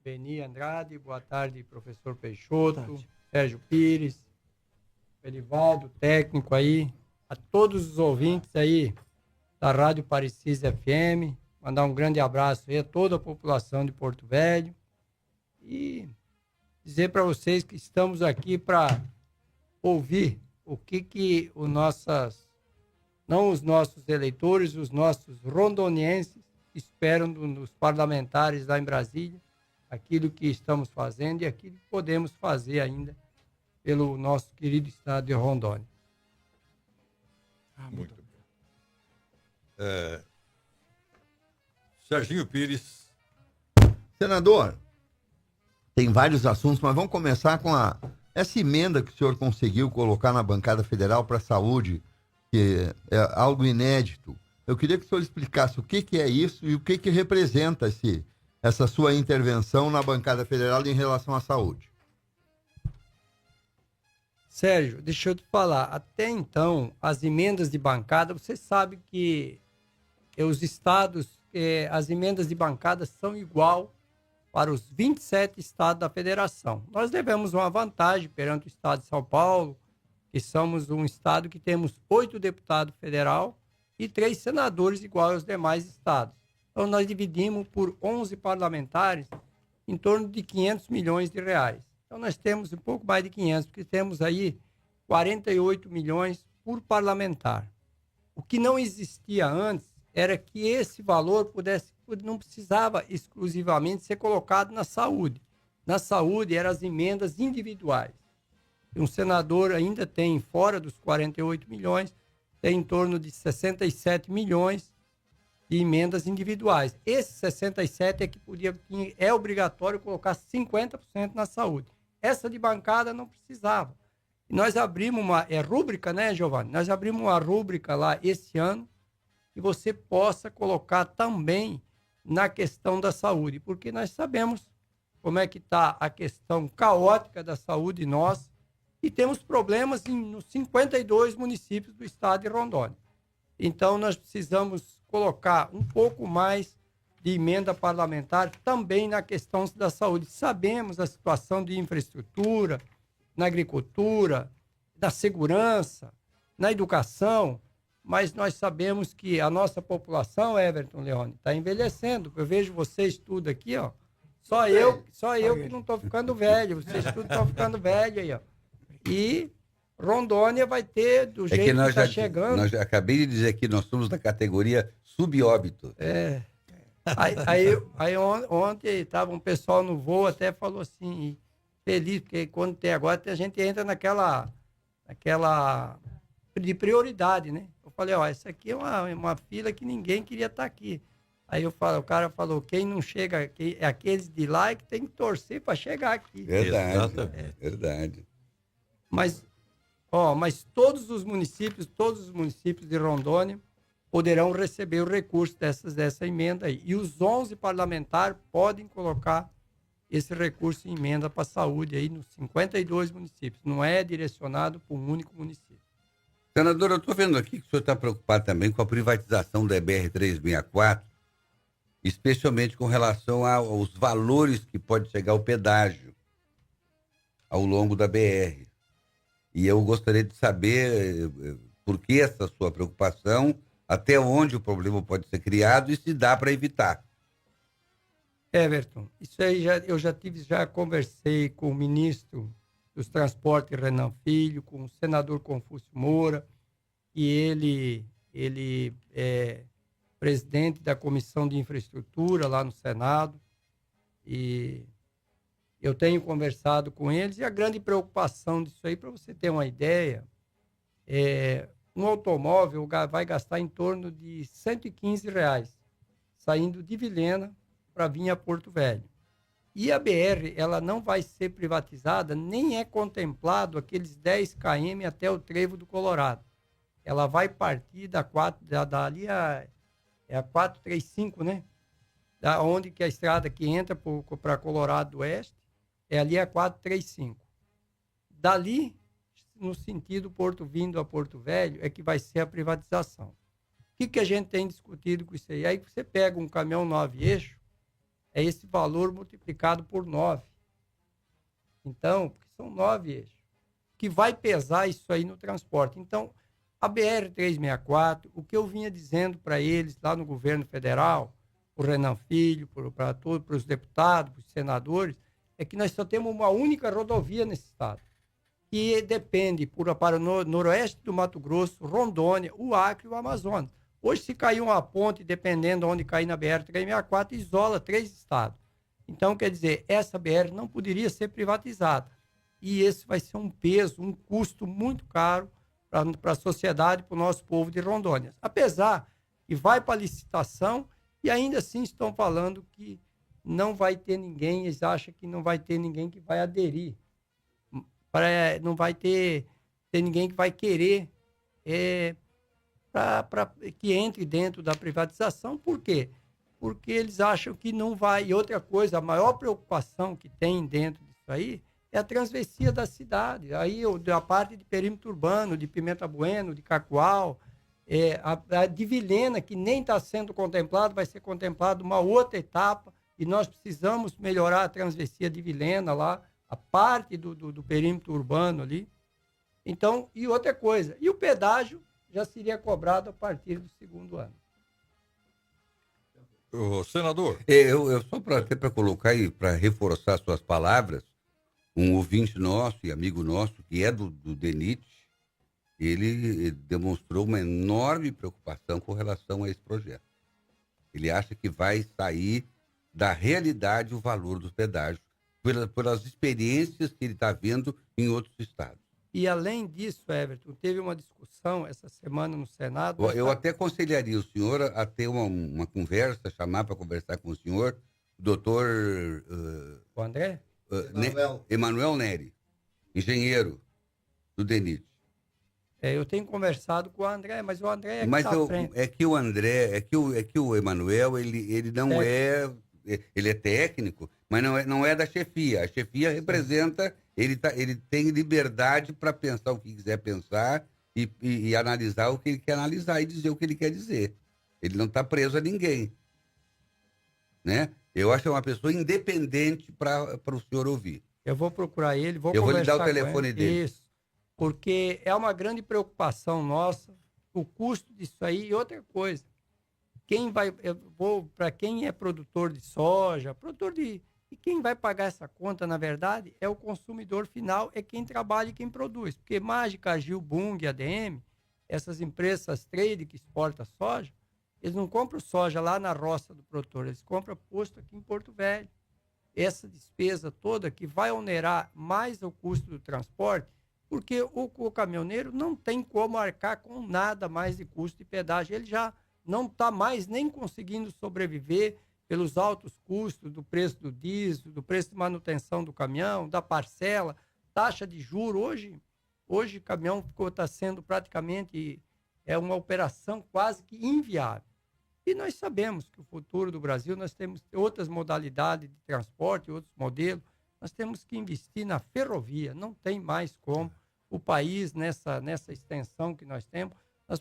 Beni Andrade, boa tarde, professor Peixoto, Boa tarde. Sérgio Pires, Elivaldo, técnico aí, a todos os ouvintes aí da Rádio Parecis FM, mandar um grande abraço aí a toda a população de Porto Velho e dizer para vocês que estamos aqui para ouvir o que não os nossos eleitores, os nossos rondonienses esperam dos parlamentares lá em Brasília, aquilo que estamos fazendo e aquilo que podemos fazer ainda pelo nosso querido estado de Rondônia. Muito bem. Serginho Pires. Senador, tem vários assuntos, mas vamos começar com essa emenda que o senhor conseguiu colocar na bancada federal para a saúde, que é algo inédito. Eu queria que o senhor explicasse o que é isso e o que representa essa sua intervenção na bancada federal em relação à saúde. Sérgio, deixa eu te falar. Até então, as emendas de bancada, você sabe que os estados, as emendas de bancada são igual para os 27 estados da federação. Nós devemos uma vantagem perante o estado de São Paulo, que somos um estado que temos 8 deputados federal e 3 senadores igual aos demais estados. Então, nós dividimos por 11 parlamentares em torno de 500 milhões de reais. Então, nós temos um pouco mais de 500, porque temos aí 48 milhões por parlamentar. O que não existia antes era que esse valor não precisava exclusivamente ser colocado na saúde. Na saúde, eram as emendas individuais. Um senador ainda tem, fora dos 48 milhões, tem em torno de 67 milhões de emendas individuais. Esses 67 é que é obrigatório colocar 50% na saúde. Essa de bancada não precisava. E nós abrimos rúbrica, né, Giovanni? Nós abrimos uma rúbrica lá esse ano que você possa colocar também na questão da saúde, porque nós sabemos como é que está a questão caótica da saúde nossa e temos problemas nos 52 municípios do estado de Rondônia. Então, nós precisamos colocar um pouco mais de emenda parlamentar também na questão da saúde. Sabemos a situação de infraestrutura, na agricultura, na segurança, na educação, mas nós sabemos que a nossa população, Everton Leone, está envelhecendo. Eu vejo vocês tudo aqui, ó. Só eu que não estou ficando velho. Vocês tudo estão ficando velho aí, ó. E Rondônia vai ter, do jeito que está chegando... Nós acabei de dizer que nós somos da categoria subóbito. Aí ontem estava um pessoal no voo, até falou assim, feliz, porque quando tem agora, a gente entra naquela de prioridade, né? Eu falei, essa aqui é uma fila que ninguém queria estar aqui. Aí o cara falou, quem não chega, é aqueles de lá que tem que torcer para chegar aqui. Verdade. Mas todos os municípios de Rondônia poderão receber o recurso dessa emenda aí. E os 11 parlamentares podem colocar esse recurso em emenda para a saúde aí nos 52 municípios. Não é direcionado para um único município. Senador, eu estou vendo aqui que o senhor está preocupado também com a privatização da BR-364, especialmente com relação aos valores que pode chegar o pedágio ao longo da BR. E eu gostaria de saber por que essa sua preocupação, até onde o problema pode ser criado e se dá para evitar. Everton, isso aí eu já conversei com o ministro dos Transportes, Renan Filho, com o senador Confúcio Moura, e ele é presidente da Comissão de Infraestrutura lá no Senado, e eu tenho conversado com eles, e a grande preocupação disso aí, para você ter uma ideia, um automóvel vai gastar em torno de R$115, saindo de Vilhena para vir a Porto Velho. E a BR, ela não vai ser privatizada, nem é contemplado aqueles 10 km até o Trevo do Colorado. Ela vai partir dali a 435, né? Da onde que a estrada que entra para Colorado do Oeste, é ali a 435. Dali, no sentido vindo a Porto Velho, é que vai ser a privatização. O que a gente tem discutido com isso aí? Aí você pega um caminhão 9 eixos, é esse valor multiplicado por 9. Então, porque são 9 eixos, que vai pesar isso aí no transporte. Então, a BR-364, o que eu vinha dizendo para eles lá no governo federal, o Renan Filho, para todos, para os deputados, para os senadores, é que nós só temos uma única rodovia nesse estado, que depende para o noroeste do Mato Grosso, Rondônia, o Acre e o Amazonas. Hoje, se cair uma ponte, dependendo de onde cair na BR-364, isola 3 estados. Então, quer dizer, essa BR não poderia ser privatizada. E esse vai ser um peso, um custo muito caro para a sociedade, para o nosso povo de Rondônia. Apesar que vai para licitação e ainda assim estão falando que não vai ter ninguém, eles acham que não vai ter ninguém que vai aderir. Não vai ter ninguém que vai querer que entre dentro da privatização. Por quê? Porque eles acham que não vai. E outra coisa, a maior preocupação que tem dentro disso aí é a transversia da cidade. Aí a parte de perímetro urbano, de Pimenta Bueno, de Cacoal, a de Vilhena, que nem está sendo contemplado, vai ser contemplado uma outra etapa, e nós precisamos melhorar a transversia de Vilhena lá, a parte do perímetro urbano ali. Então, e outra coisa, e o pedágio já seria cobrado a partir do segundo ano. O senador. Eu só até para colocar aí, para reforçar suas palavras, um ouvinte nosso e amigo nosso, que é do DENIT, ele demonstrou uma enorme preocupação com relação a esse projeto. Ele acha que vai sair da realidade o valor dos pedágios, pelas experiências que ele está vendo em outros estados. E, além disso, Everton, teve uma discussão essa semana no Senado. Eu até aconselharia o senhor a ter uma conversa, chamar para conversar com o senhor, o doutor... O André? Emanuel Neri, engenheiro do DENIT. Eu tenho conversado com o André, mas o André é que está à frente. É que o André, é que o Emanuel, ele não ele é técnico, mas não é da chefia. A chefia representa, ele tem liberdade para pensar o que quiser pensar e analisar o que ele quer analisar e dizer o que ele quer dizer. Ele não está preso a ninguém, né? Eu acho que é uma pessoa independente para o senhor ouvir. Eu vou procurar ele, eu vou lhe dar o telefone dele. Isso, porque é uma grande preocupação nossa, o custo disso aí. E outra coisa, para quem é produtor de soja, e quem vai pagar essa conta, na verdade, é o consumidor final, é quem trabalha e quem produz. Porque Mágica, Gil, Bung, ADM, essas empresas trade que exportam soja, eles não compram soja lá na roça do produtor, eles compram posto aqui em Porto Velho. Essa despesa toda que vai onerar mais o custo do transporte, porque o caminhoneiro não tem como arcar com nada mais de custo de pedágio. Ele já não está mais nem conseguindo sobreviver pelos altos custos do preço do diesel, do preço de manutenção do caminhão, da parcela, taxa de juros. Hoje o caminhão está sendo praticamente uma operação quase que inviável. E nós sabemos que o futuro do Brasil, nós temos outras modalidades de transporte, outros modelos, nós temos que investir na ferrovia, não tem mais como o país, nessa extensão que nós temos, nós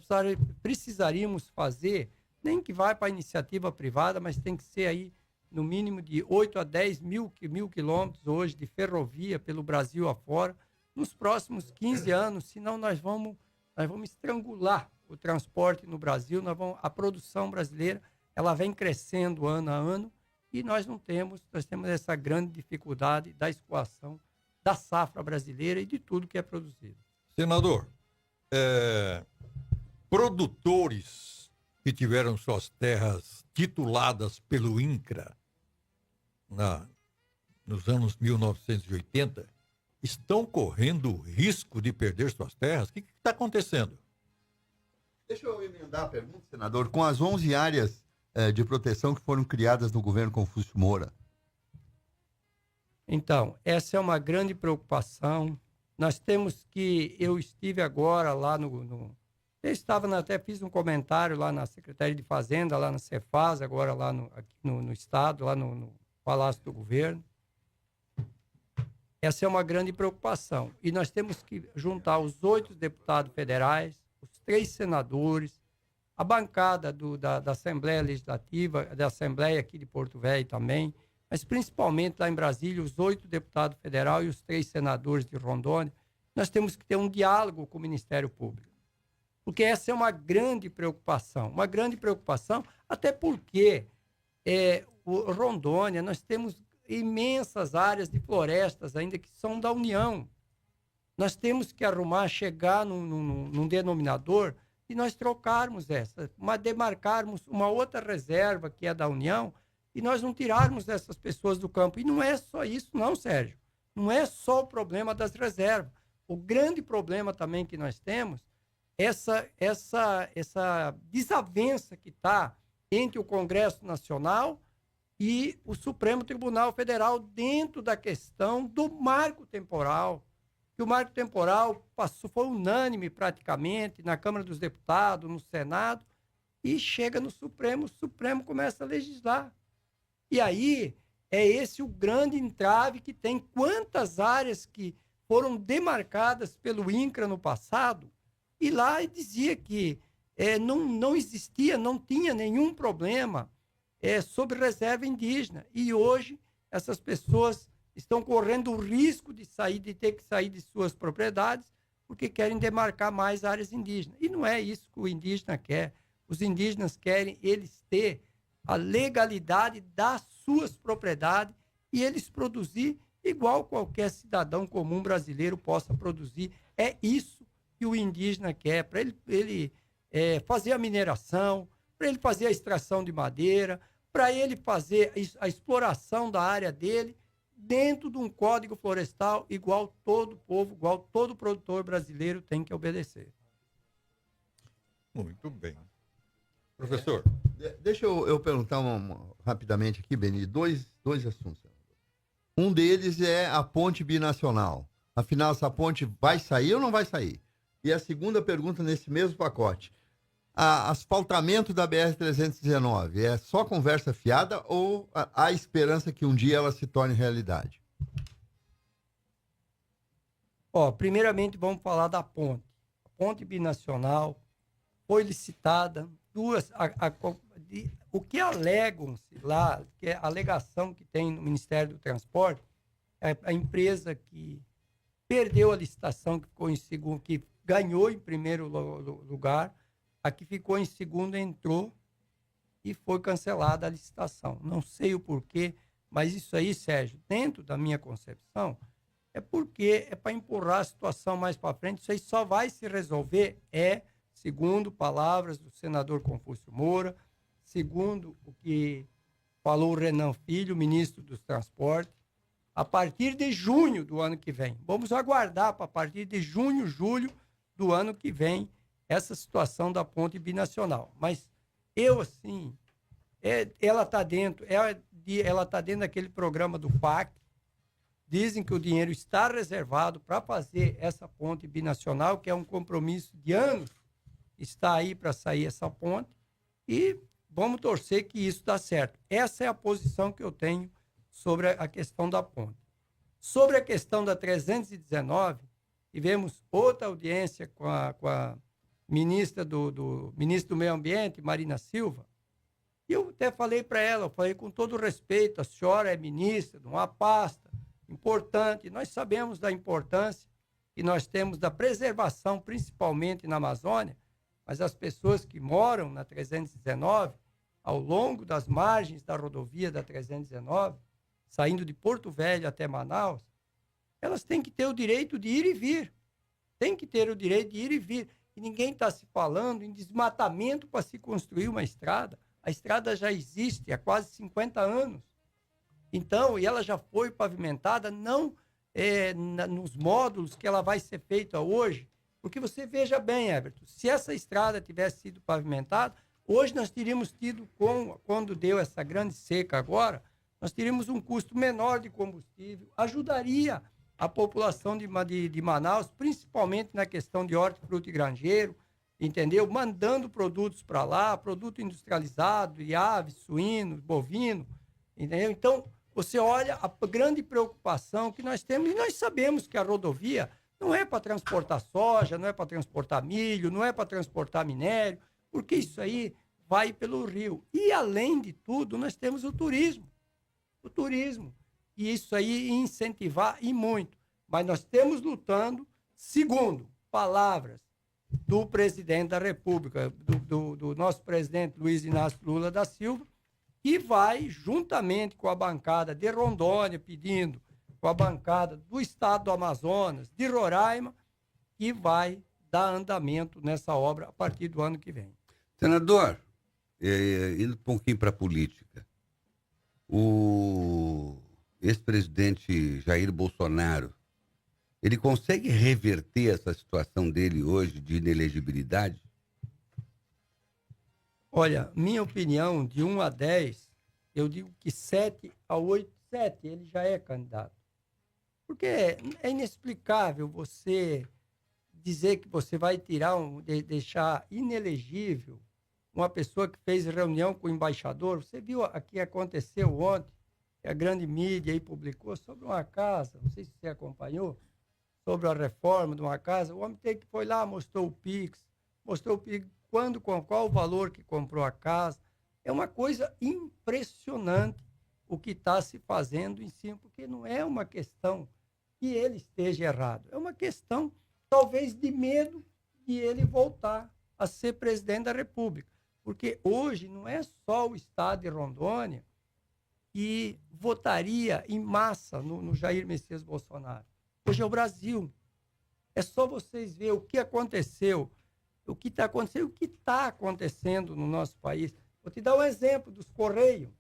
precisaríamos fazer, nem que vá para a iniciativa privada, mas tem que ser aí no mínimo de 8 a 10 mil quilômetros hoje de ferrovia pelo Brasil afora, nos próximos 15 anos, senão nós vamos estrangular o transporte no Brasil, a produção brasileira, ela vem crescendo ano a ano e nós temos essa grande dificuldade da escoação da safra brasileira e de tudo que é produzido. Senador, produtores que tiveram suas terras tituladas pelo INCRA nos anos 1980 estão correndo o risco de perder suas terras? O que está acontecendo? Deixa eu emendar a pergunta, senador. Com as 11 áreas de proteção que foram criadas no governo Confúcio Moura. Então, essa é uma grande preocupação. Nós temos que... Eu estive agora lá até fiz um comentário lá na Secretaria de Fazenda, lá na Cefaz, agora lá aqui no Estado, lá no Palácio do Governo. Essa é uma grande preocupação. E nós temos que juntar os 8 deputados federais, os 3 senadores, a bancada da Assembleia Legislativa, da Assembleia aqui de Porto Velho também, mas principalmente lá em Brasília, os 8 deputados federais e os 3 senadores de Rondônia, nós temos que ter um diálogo com o Ministério Público. Porque essa é uma grande preocupação, até porque Rondônia, nós temos imensas áreas de florestas ainda que são da União. Nós temos que chegar num denominador e nós trocarmos demarcarmos uma outra reserva que é da União e nós não tirarmos essas pessoas do campo. E não é só isso não, Sérgio. Não é só o problema das reservas. O grande problema também que nós temos essa desavença que está entre o Congresso Nacional e o Supremo Tribunal Federal dentro da questão do marco temporal. Que o marco temporal foi unânime praticamente na Câmara dos Deputados, no Senado, e chega no Supremo, o Supremo começa a legislar. E aí é esse o grande entrave que tem. Quantas áreas que foram demarcadas pelo INCRA no passado, e lá dizia que não existia, não tinha nenhum problema sobre reserva indígena. E hoje essas pessoas estão correndo o risco de ter que sair de suas propriedades porque querem demarcar mais áreas indígenas. E não é isso que o indígena quer. Os indígenas querem eles ter a legalidade das suas propriedades e eles produzir igual qualquer cidadão comum brasileiro possa produzir. É isso que o indígena quer, para ele fazer a mineração, para ele fazer a extração de madeira, para ele fazer a exploração da área dele dentro de um código florestal igual todo povo, igual todo produtor brasileiro tem que obedecer. Muito bem. Professor. Deixa eu perguntar rapidamente aqui, Beni, dois assuntos. Um deles é a ponte binacional. Afinal, essa ponte vai sair ou não vai sair? E a segunda pergunta nesse mesmo pacote. Asfaltamento da BR-319 é só conversa fiada ou há esperança que um dia ela se torne realidade? Primeiramente vamos falar da ponte. A ponte binacional foi licitada, o que alegam-se lá, que é a alegação que tem no Ministério do Transporte, é a empresa que perdeu a licitação, que ficou em segundo, que ganhou em primeiro lugar, a que ficou em segundo entrou e foi cancelada a licitação. Não sei o porquê, mas isso aí, Sérgio, dentro da minha concepção, é porque é para empurrar a situação mais para frente. Isso aí só vai se resolver, segundo palavras do senador Confúcio Moura, segundo o que falou o Renan Filho, ministro dos Transportes, a partir de junho do ano que vem. Vamos aguardar para a partir de junho, julho do ano que vem essa situação da ponte binacional. Mas ela está dentro daquele programa do PAC. Dizem que o dinheiro está reservado para fazer essa ponte binacional, que é um compromisso de anos. Está aí para sair essa ponte e vamos torcer que isso dá certo. Essa é a posição que eu tenho sobre a questão da ponte. Sobre a questão da 319, tivemos outra audiência com a ministra ministro do Meio Ambiente, Marina Silva, e eu até falei para ela, com todo respeito, a senhora é ministra de uma pasta importante, nós sabemos da importância que nós temos da preservação, principalmente na Amazônia, mas as pessoas que moram na 319, ao longo das margens da rodovia da 319, saindo de Porto Velho até Manaus, elas têm que ter o direito de ir e vir. Tem que ter o direito de ir e vir. E ninguém está se falando em desmatamento para se construir uma estrada. A estrada já existe há quase 50 anos. Então, e ela já foi pavimentada, não nos módulos que ela vai ser feita hoje. Porque você veja bem, Everton, se essa estrada tivesse sido pavimentada, hoje nós teríamos tido, quando deu essa grande seca agora, nós teríamos um custo menor de combustível, ajudaria a população de Manaus, principalmente na questão de hortifruti e granjeiro, entendeu? Mandando produtos para lá, produto industrializado, de aves, suínos, bovino, entendeu? Então, você olha a grande preocupação que nós temos, e nós sabemos que a rodovia não é para transportar soja, não é para transportar milho, não é para transportar minério. porque isso aí vai pelo rio. E, além de tudo, nós temos o turismo. O turismo. E isso aí incentivar e muito. Mas nós temos lutando, segundo palavras do presidente da República, do nosso presidente Luiz Inácio Lula da Silva, que vai, juntamente com a bancada de Rondônia, pedindo, com a bancada do estado do Amazonas, de Roraima, que vai dar andamento nessa obra a partir do ano que vem. Senador, indo um pouquinho para a política, o ex-presidente Jair Bolsonaro, ele consegue reverter essa situação dele hoje de inelegibilidade? Olha, minha opinião, de 1 a 10, eu digo que 7 a 8, 7, ele já é candidato. Porque é inexplicável você dizer que você vai tirar, deixar inelegível uma pessoa que fez reunião com o embaixador. Você viu aqui aconteceu ontem, que a grande mídia aí publicou sobre uma casa, não sei se você acompanhou, sobre a reforma de uma casa. O homem foi lá, mostrou o Pix, quando, com qual o valor que comprou a casa. É uma coisa impressionante o que está se fazendo em cima, porque não é uma questão que ele esteja errado, é uma questão, talvez, de medo de ele voltar a ser presidente da República. Porque hoje não é só o estado de Rondônia que votaria em massa no Jair Messias Bolsonaro. Hoje é o Brasil. É só vocês verem o que aconteceu, o que está acontecendo, o que está acontecendo no nosso país. Vou te dar um exemplo dos Correios.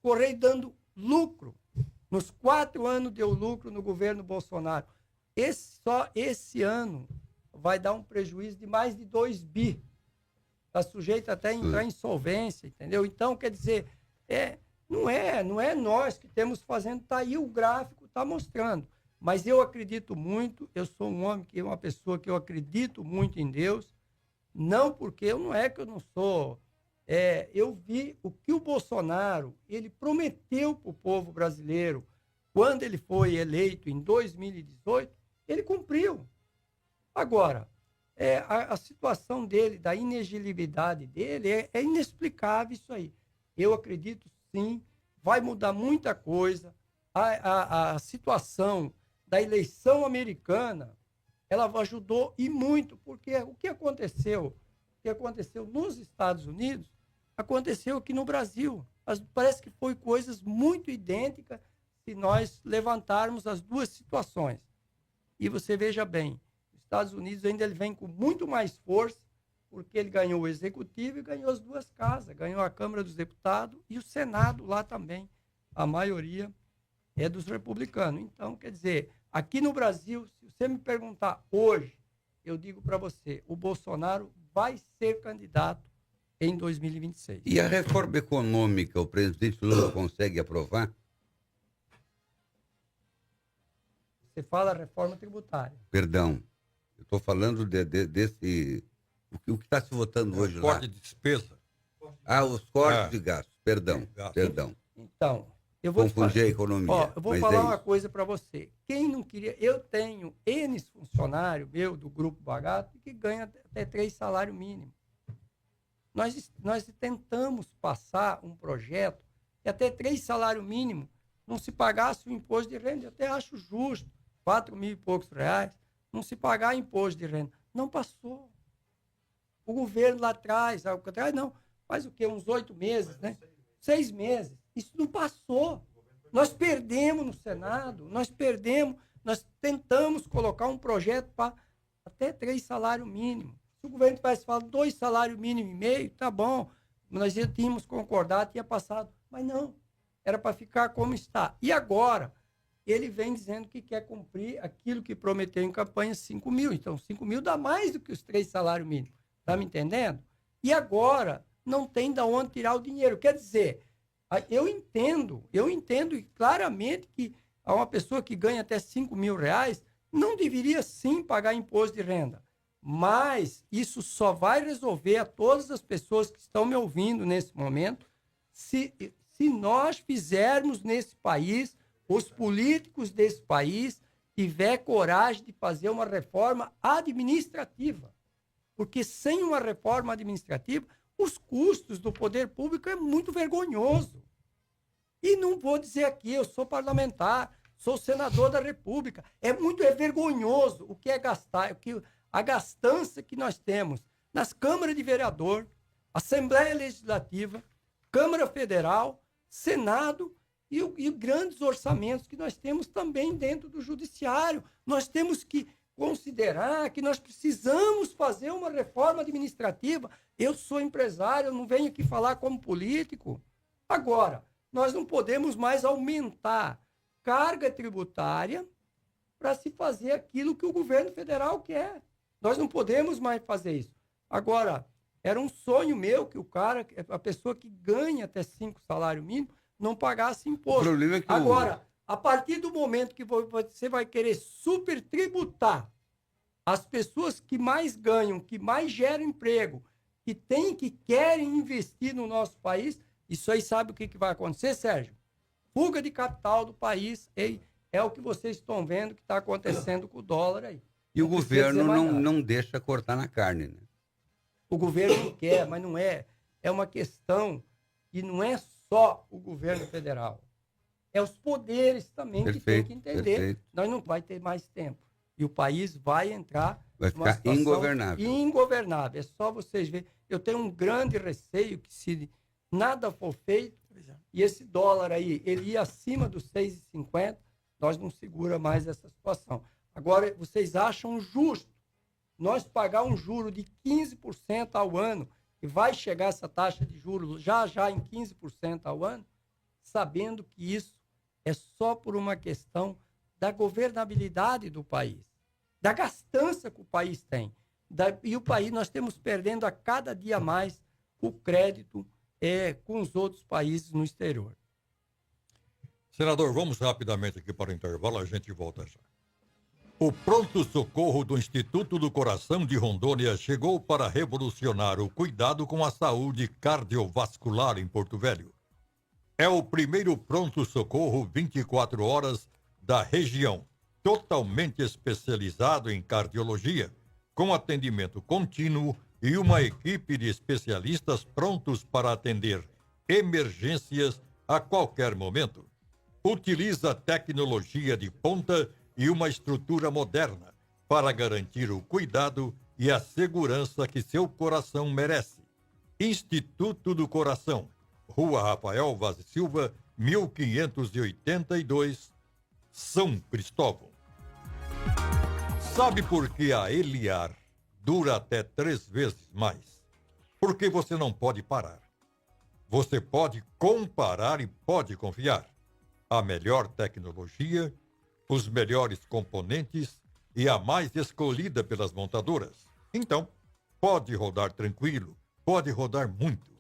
Correio dando lucro. Nos 4 anos deu lucro no governo Bolsonaro. Só esse ano vai dar um prejuízo de mais de 2 bi. Está sujeito até a entrar em insolvência, entendeu? Então, quer dizer, não é nós que temos fazendo, está aí o gráfico, está mostrando. Mas eu acredito muito, eu sou um homem, uma pessoa que eu acredito muito em Deus, não porque não é que eu não sou. Eu vi o que o Bolsonaro, ele prometeu para o povo brasileiro quando ele foi eleito em 2018, ele cumpriu. Agora, a situação dele, da inelegibilidade dele, é inexplicável isso aí. Eu acredito sim, vai mudar muita coisa. A situação da eleição americana, ela ajudou e muito, porque o que aconteceu nos Estados Unidos, aconteceu aqui no Brasil. Parece que foi coisas muito idênticas se nós levantarmos as duas situações. E você veja bem, os Estados Unidos ainda ele vem com muito mais força, porque ele ganhou o Executivo e ganhou as 2 casas, ganhou a Câmara dos Deputados e o Senado lá também. A maioria é dos republicanos. Então, quer dizer, aqui no Brasil, se você me perguntar hoje, eu digo para você, o Bolsonaro vai ser candidato em 2026. E a reforma econômica, o presidente Lula consegue aprovar? Você fala reforma tributária. Perdão, eu estou falando desse... O que está se votando hoje lá? Corte de despesa. Os cortes de gastos, perdão. Então, eu vou confundir a economia. Eu vou falar uma coisa para você. Quem não queria... Eu tenho N funcionário meu do Grupo Bagato que ganha até 3 salários mínimos. Nós tentamos passar um projeto que até 3 salários mínimos não se pagasse o imposto de renda. Eu até acho justo, 4 mil e poucos reais, não se pagar imposto de renda. Não passou. O governo lá atrás, não, faz o quê? Uns 8 meses, né? 6 meses. Isso não passou. Nós perdemos no Senado, nós tentamos colocar um projeto para até 3 salários mínimos. Se o governo tivesse falado 2 salários mínimos e meio, tá bom, nós já tínhamos concordado, tinha passado. Mas não, era para ficar como está. E agora, ele vem dizendo que quer cumprir aquilo que prometeu em campanha, 5 mil. Então, 5 mil dá mais do que os 3 salários mínimos. Está me entendendo? E agora, não tem de onde tirar o dinheiro. Quer dizer, eu entendo claramente que uma pessoa que ganha até 5 mil reais não deveria sim pagar imposto de renda. Mas isso só vai resolver a todas as pessoas que estão me ouvindo nesse momento se nós fizermos nesse país, os políticos desse país tiver coragem de fazer uma reforma administrativa. Porque sem uma reforma administrativa, os custos do poder público é muito vergonhoso. E não vou dizer aqui, eu sou parlamentar, sou senador da República. É vergonhoso o que é gastar, a gastança que nós temos nas câmaras de vereador, Assembleia Legislativa, Câmara Federal, Senado e grandes orçamentos que nós temos também dentro do Judiciário. Nós temos que considerar que nós precisamos fazer uma reforma administrativa. Eu sou empresário, eu não venho aqui falar como político. Agora, nós não podemos mais aumentar carga tributária para se fazer aquilo que o governo federal quer. Nós não podemos mais fazer isso. Agora, era um sonho meu que a pessoa que ganha até 5 salários mínimos, não pagasse imposto. O problema é que agora, a partir do momento que você vai querer supertributar as pessoas que mais ganham, que mais geram emprego, que querem investir no nosso país, isso aí sabe o que vai acontecer, Sérgio? Fuga de capital do país, é o que vocês estão vendo que está acontecendo com o dólar aí. E o governo não deixa cortar na carne, né? O governo não quer, mas não é. É uma questão que não é só o governo federal. É os poderes também que têm que entender. Perfeito. Nós não vai ter mais tempo. E o país vai entrar Vai numa ficar ingovernável. ingovernável. É só vocês verem. Eu tenho um grande receio que se nada for feito, e esse dólar aí, ele ia acima dos 6,50, nós não segura mais essa situação. Agora, vocês acham justo nós pagar um juro de 15% ao ano, e vai chegar essa taxa de juros já em 15% ao ano, sabendo que isso é só por uma questão da governabilidade do país, da gastança que o país tem. E o país, nós temos perdendo a cada dia mais o crédito com os outros países no exterior. Senador, vamos rapidamente aqui para o intervalo, a gente volta já. O pronto-socorro do Instituto do Coração de Rondônia chegou para revolucionar o cuidado com a saúde cardiovascular em Porto Velho. É o primeiro pronto-socorro 24 horas da região, totalmente especializado em cardiologia, com atendimento contínuo e uma equipe de especialistas prontos para atender emergências a qualquer momento. Utiliza tecnologia de ponta e uma estrutura moderna para garantir o cuidado e a segurança que seu coração merece. Instituto do Coração, Rua Rafael Vaz e Silva, 1582, São Cristóvão. Sabe por que a Eliar dura até 3 vezes mais? Porque você não pode parar. Você pode comparar e pode confiar. A melhor tecnologia, os melhores componentes e a mais escolhida pelas montadoras. Então, pode rodar tranquilo, pode rodar muito.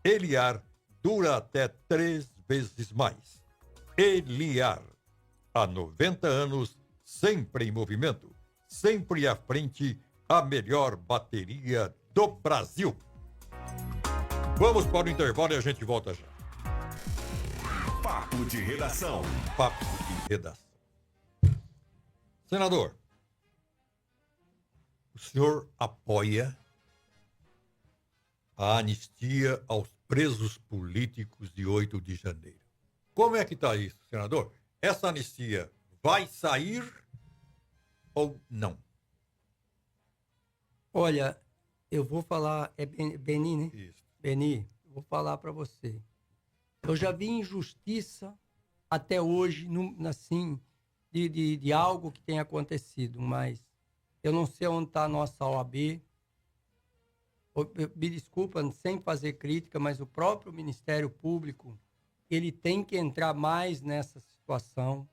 Eliar dura até 3 vezes mais. Eliar, há 90 anos, sempre em movimento, sempre à frente, a melhor bateria do Brasil. Vamos para o intervalo e a gente volta já. Papo de Redação. Papo de Redação. Senador, o senhor apoia a anistia aos presos políticos de 8 de janeiro. Como é que está isso, senador? Essa anistia vai sair ou não? Olha, eu vou falar, Beni, né? Isso. Beni, vou falar para você. Eu já vi injustiça até hoje, assim, de algo que tem acontecido, mas eu não sei onde está a nossa OAB. Me desculpa, sem fazer crítica, mas o próprio Ministério Público, ele tem que entrar mais nessa situação.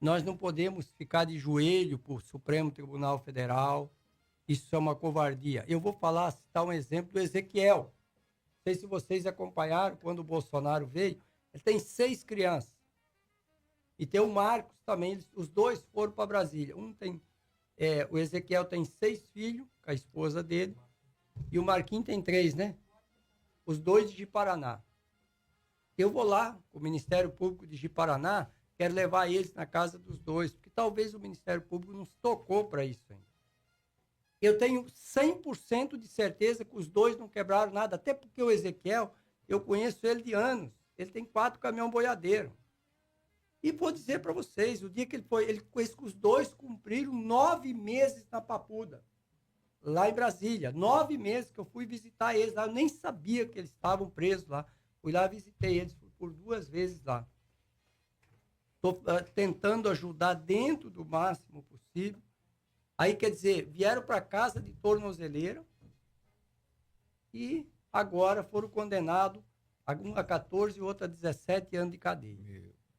Nós não podemos ficar de joelho para o Supremo Tribunal Federal. Isso é uma covardia. Eu vou citar um exemplo do Ezequiel. Não sei se vocês acompanharam quando o Bolsonaro veio. Ele tem 6 crianças. E tem o Marcos também. Os dois foram para Brasília. O Ezequiel tem 6 filhos, com a esposa dele. E o Marquinhos tem 3, né? Os 2 de Paraná. Eu vou lá, com o Ministério Público de Paraná, quero levar eles na casa dos 2, porque talvez o Ministério Público não se tocou para isso ainda. Eu tenho 100% de certeza que os dois não quebraram nada, até porque o Ezequiel, eu conheço ele de anos. Ele tem 4 caminhão boiadeiro. E vou dizer para vocês, o dia que os dois cumpriram 9 meses na Papuda, lá em Brasília. 9 meses que eu fui visitar eles lá. Eu nem sabia que eles estavam presos lá. Fui lá, visitei eles por 2 vezes lá. Estou tentando ajudar dentro do máximo possível. Aí, quer dizer, vieram para casa de tornozeleira e agora foram condenados a 14 e outra a 17 anos de cadeia.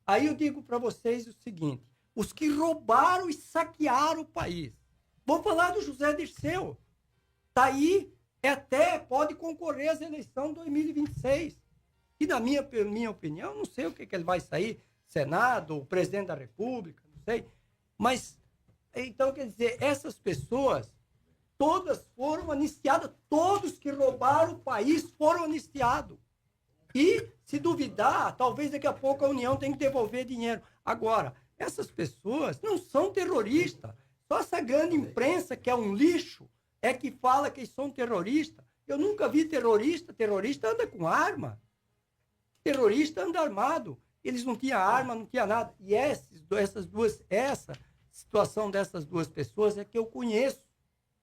Aí eu digo para vocês o seguinte, os que roubaram e saquearam o país. Vou falar do José Dirceu. Está aí, até pode concorrer às eleições de 2026. E na minha opinião, não sei o que ele vai sair, Senado, o presidente da República, não sei. Mas, então, quer dizer, essas pessoas, todas foram anistiadas. Todos que roubaram o país foram anistiados. E, se duvidar, talvez daqui a pouco a União tenha que devolver dinheiro. Agora, essas pessoas não são terroristas. Só essa grande imprensa, que é um lixo, é que fala que são terroristas. Eu nunca vi terrorista. Terrorista anda com arma. Terrorista anda armado. Eles não tinham arma, não tinham nada. E essa situação dessas duas pessoas é que eu conheço.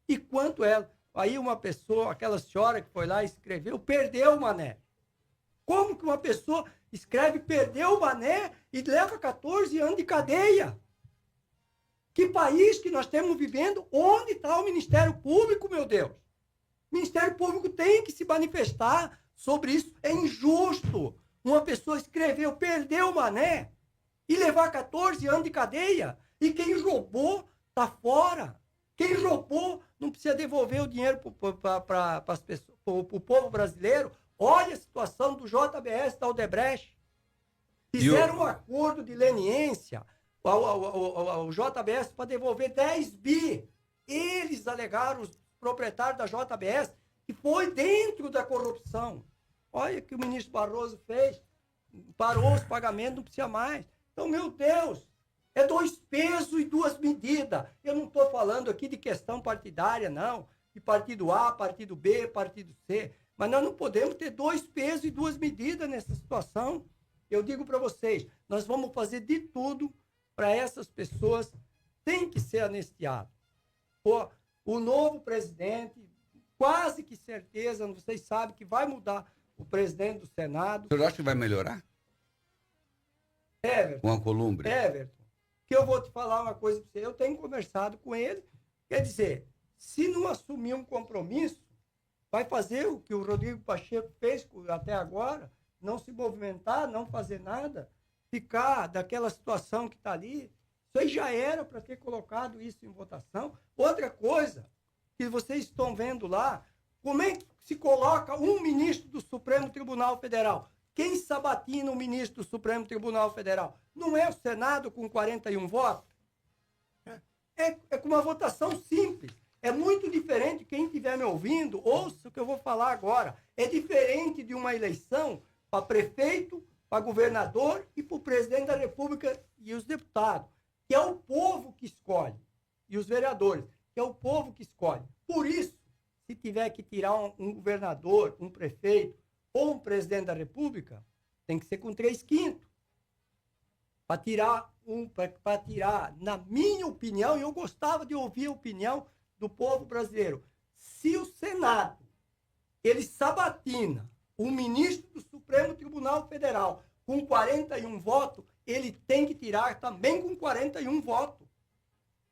E quanto ela... Aí uma pessoa, aquela senhora que foi lá e escreveu, perdeu o mané. Como que uma pessoa escreve perdeu o mané e leva 14 anos de cadeia? Que país que nós estamos vivendo? Onde está o Ministério Público, meu Deus? O Ministério Público tem que se manifestar sobre isso. É injusto uma pessoa escreveu perdeu o mané e levar 14 anos de cadeia. E quem roubou está fora. Quem roubou não precisa devolver o dinheiro para as pessoas, para o povo brasileiro. Olha a situação do JBS da Odebrecht. Fizeram um acordo de leniência ao JBS para devolver 10 bi. Eles alegaram, os proprietários da JBS, que foi dentro da corrupção. Olha o que o ministro Barroso fez. Parou os pagamentos, não precisa mais. Então, meu Deus, é 2 pesos e 2 medidas. Eu não estou falando aqui de questão partidária, não. De partido A, partido B, partido C. Mas nós não podemos ter 2 pesos e 2 medidas nessa situação. Eu digo para vocês, nós vamos fazer de tudo para essas pessoas tem que ser anistiado. O novo presidente, quase que certeza, vocês sabem que vai mudar o presidente do Senado. O senhor acha que vai melhorar? Everton. Com a Columbre? Everton, que eu vou te falar uma coisa para você. Eu tenho conversado com ele. Quer dizer, se não assumir um compromisso, vai fazer o que o Rodrigo Pacheco fez até agora, não se movimentar, não fazer nada, ficar daquela situação que está ali. Isso aí já era para ter colocado isso em votação. Outra coisa que vocês estão vendo lá, como é que se coloca um ministro do Supremo Tribunal Federal? Quem sabatina o ministro do Supremo Tribunal Federal? Não é o Senado com 41 votos? É com uma votação simples. É muito diferente, quem estiver me ouvindo, ouça o que eu vou falar agora. É diferente de uma eleição para prefeito, para governador e para o presidente da República e os deputados, que é o povo que escolhe, e os vereadores, que é o povo que escolhe. Por isso, se tiver que tirar um governador, um prefeito ou um presidente da República, tem que ser com 3/5. Para tirar, na minha opinião, e eu gostava de ouvir a opinião do povo brasileiro, se o Senado ele sabatina o ministro do Supremo Tribunal Federal com 41 votos, ele tem que tirar também com 41 votos.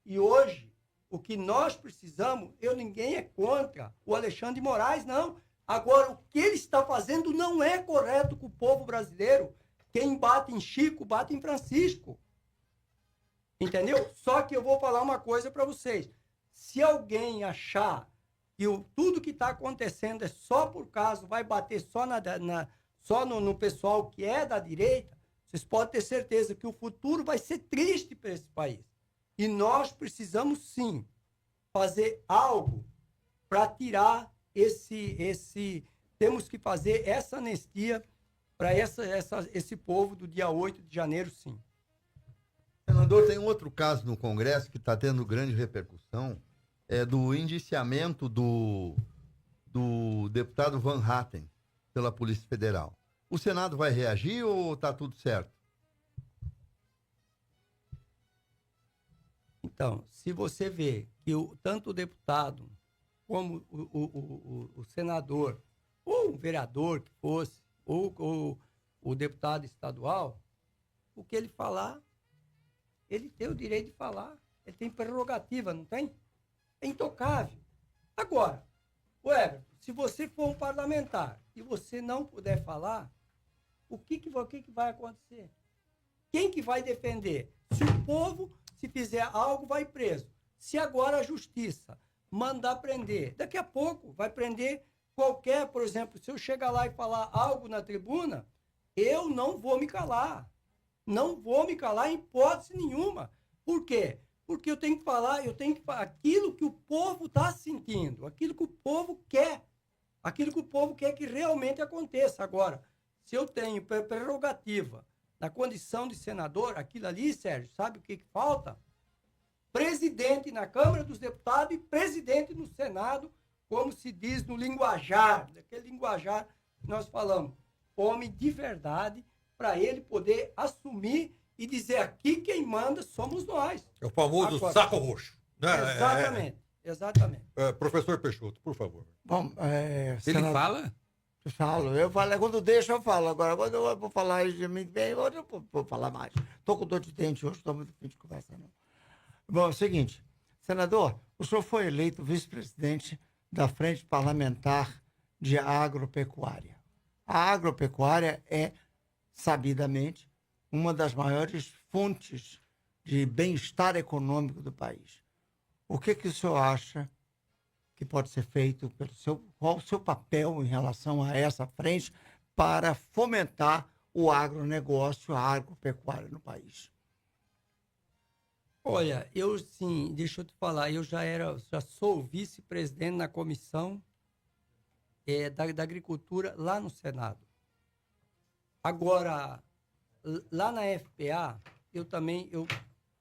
E hoje, o que nós precisamos, ninguém é contra o Alexandre de Moraes, não. Agora, o que ele está fazendo não é correto com o povo brasileiro. Quem bate em Chico, bate em Francisco. Entendeu? Só que eu vou falar uma coisa para vocês. Se alguém achar que tudo que está acontecendo é só por causa, vai bater só no pessoal que é da direita, vocês podem ter certeza que o futuro vai ser triste para esse país. E nós precisamos, sim, fazer algo para tirar temos que fazer essa anistia para esse povo do dia 8 de janeiro, sim. Senador, tem outro caso no Congresso que está tendo grande repercussão. do indiciamento do deputado Van Hatten pela Polícia Federal. O Senado vai reagir ou está tudo certo? Então, se você vê que tanto o deputado como o senador, ou um vereador que fosse, ou o deputado estadual, o que ele falar, ele tem o direito de falar. Ele tem prerrogativa, não tem? É intocável. Agora, Everton, se você for um parlamentar e você não puder falar, o que vai acontecer? Quem que vai defender? Se o povo, se fizer algo, vai preso. Se agora a justiça mandar prender, daqui a pouco vai prender qualquer, por exemplo, se eu chegar lá e falar algo na tribuna, eu não vou me calar. Não vou me calar em hipótese nenhuma. Por quê? Porque eu tenho que falar aquilo que o povo está sentindo, aquilo que o povo quer que realmente aconteça. Agora, se eu tenho prerrogativa na condição de senador, aquilo ali, Sérgio, sabe o que falta? Presidente na Câmara dos Deputados e presidente no Senado, como se diz no linguajar, daquele linguajar que nós falamos. Homem de verdade, para ele poder assumir e dizer aqui quem manda somos nós. É o famoso agora, saco roxo. Né? Exatamente. Professor Peixoto, por favor. Bom, Ele fala? eu falo, quando deixa eu falo. Agora, quando eu vou falar de mim bem, hoje eu vou falar mais. Estou com dor de dente hoje, estou muito fim de conversa, não. Bom, é o seguinte, senador, o senhor foi eleito vice-presidente da Frente Parlamentar de Agropecuária. A agropecuária é, sabidamente, uma das maiores fontes de bem-estar econômico do país. O que o senhor acha que pode ser feito qual o seu papel em relação a essa frente para fomentar o agronegócio, a agropecuária no país? Olha, deixa eu te falar, eu já sou vice-presidente na comissão da agricultura lá no Senado. Agora, lá na FPA,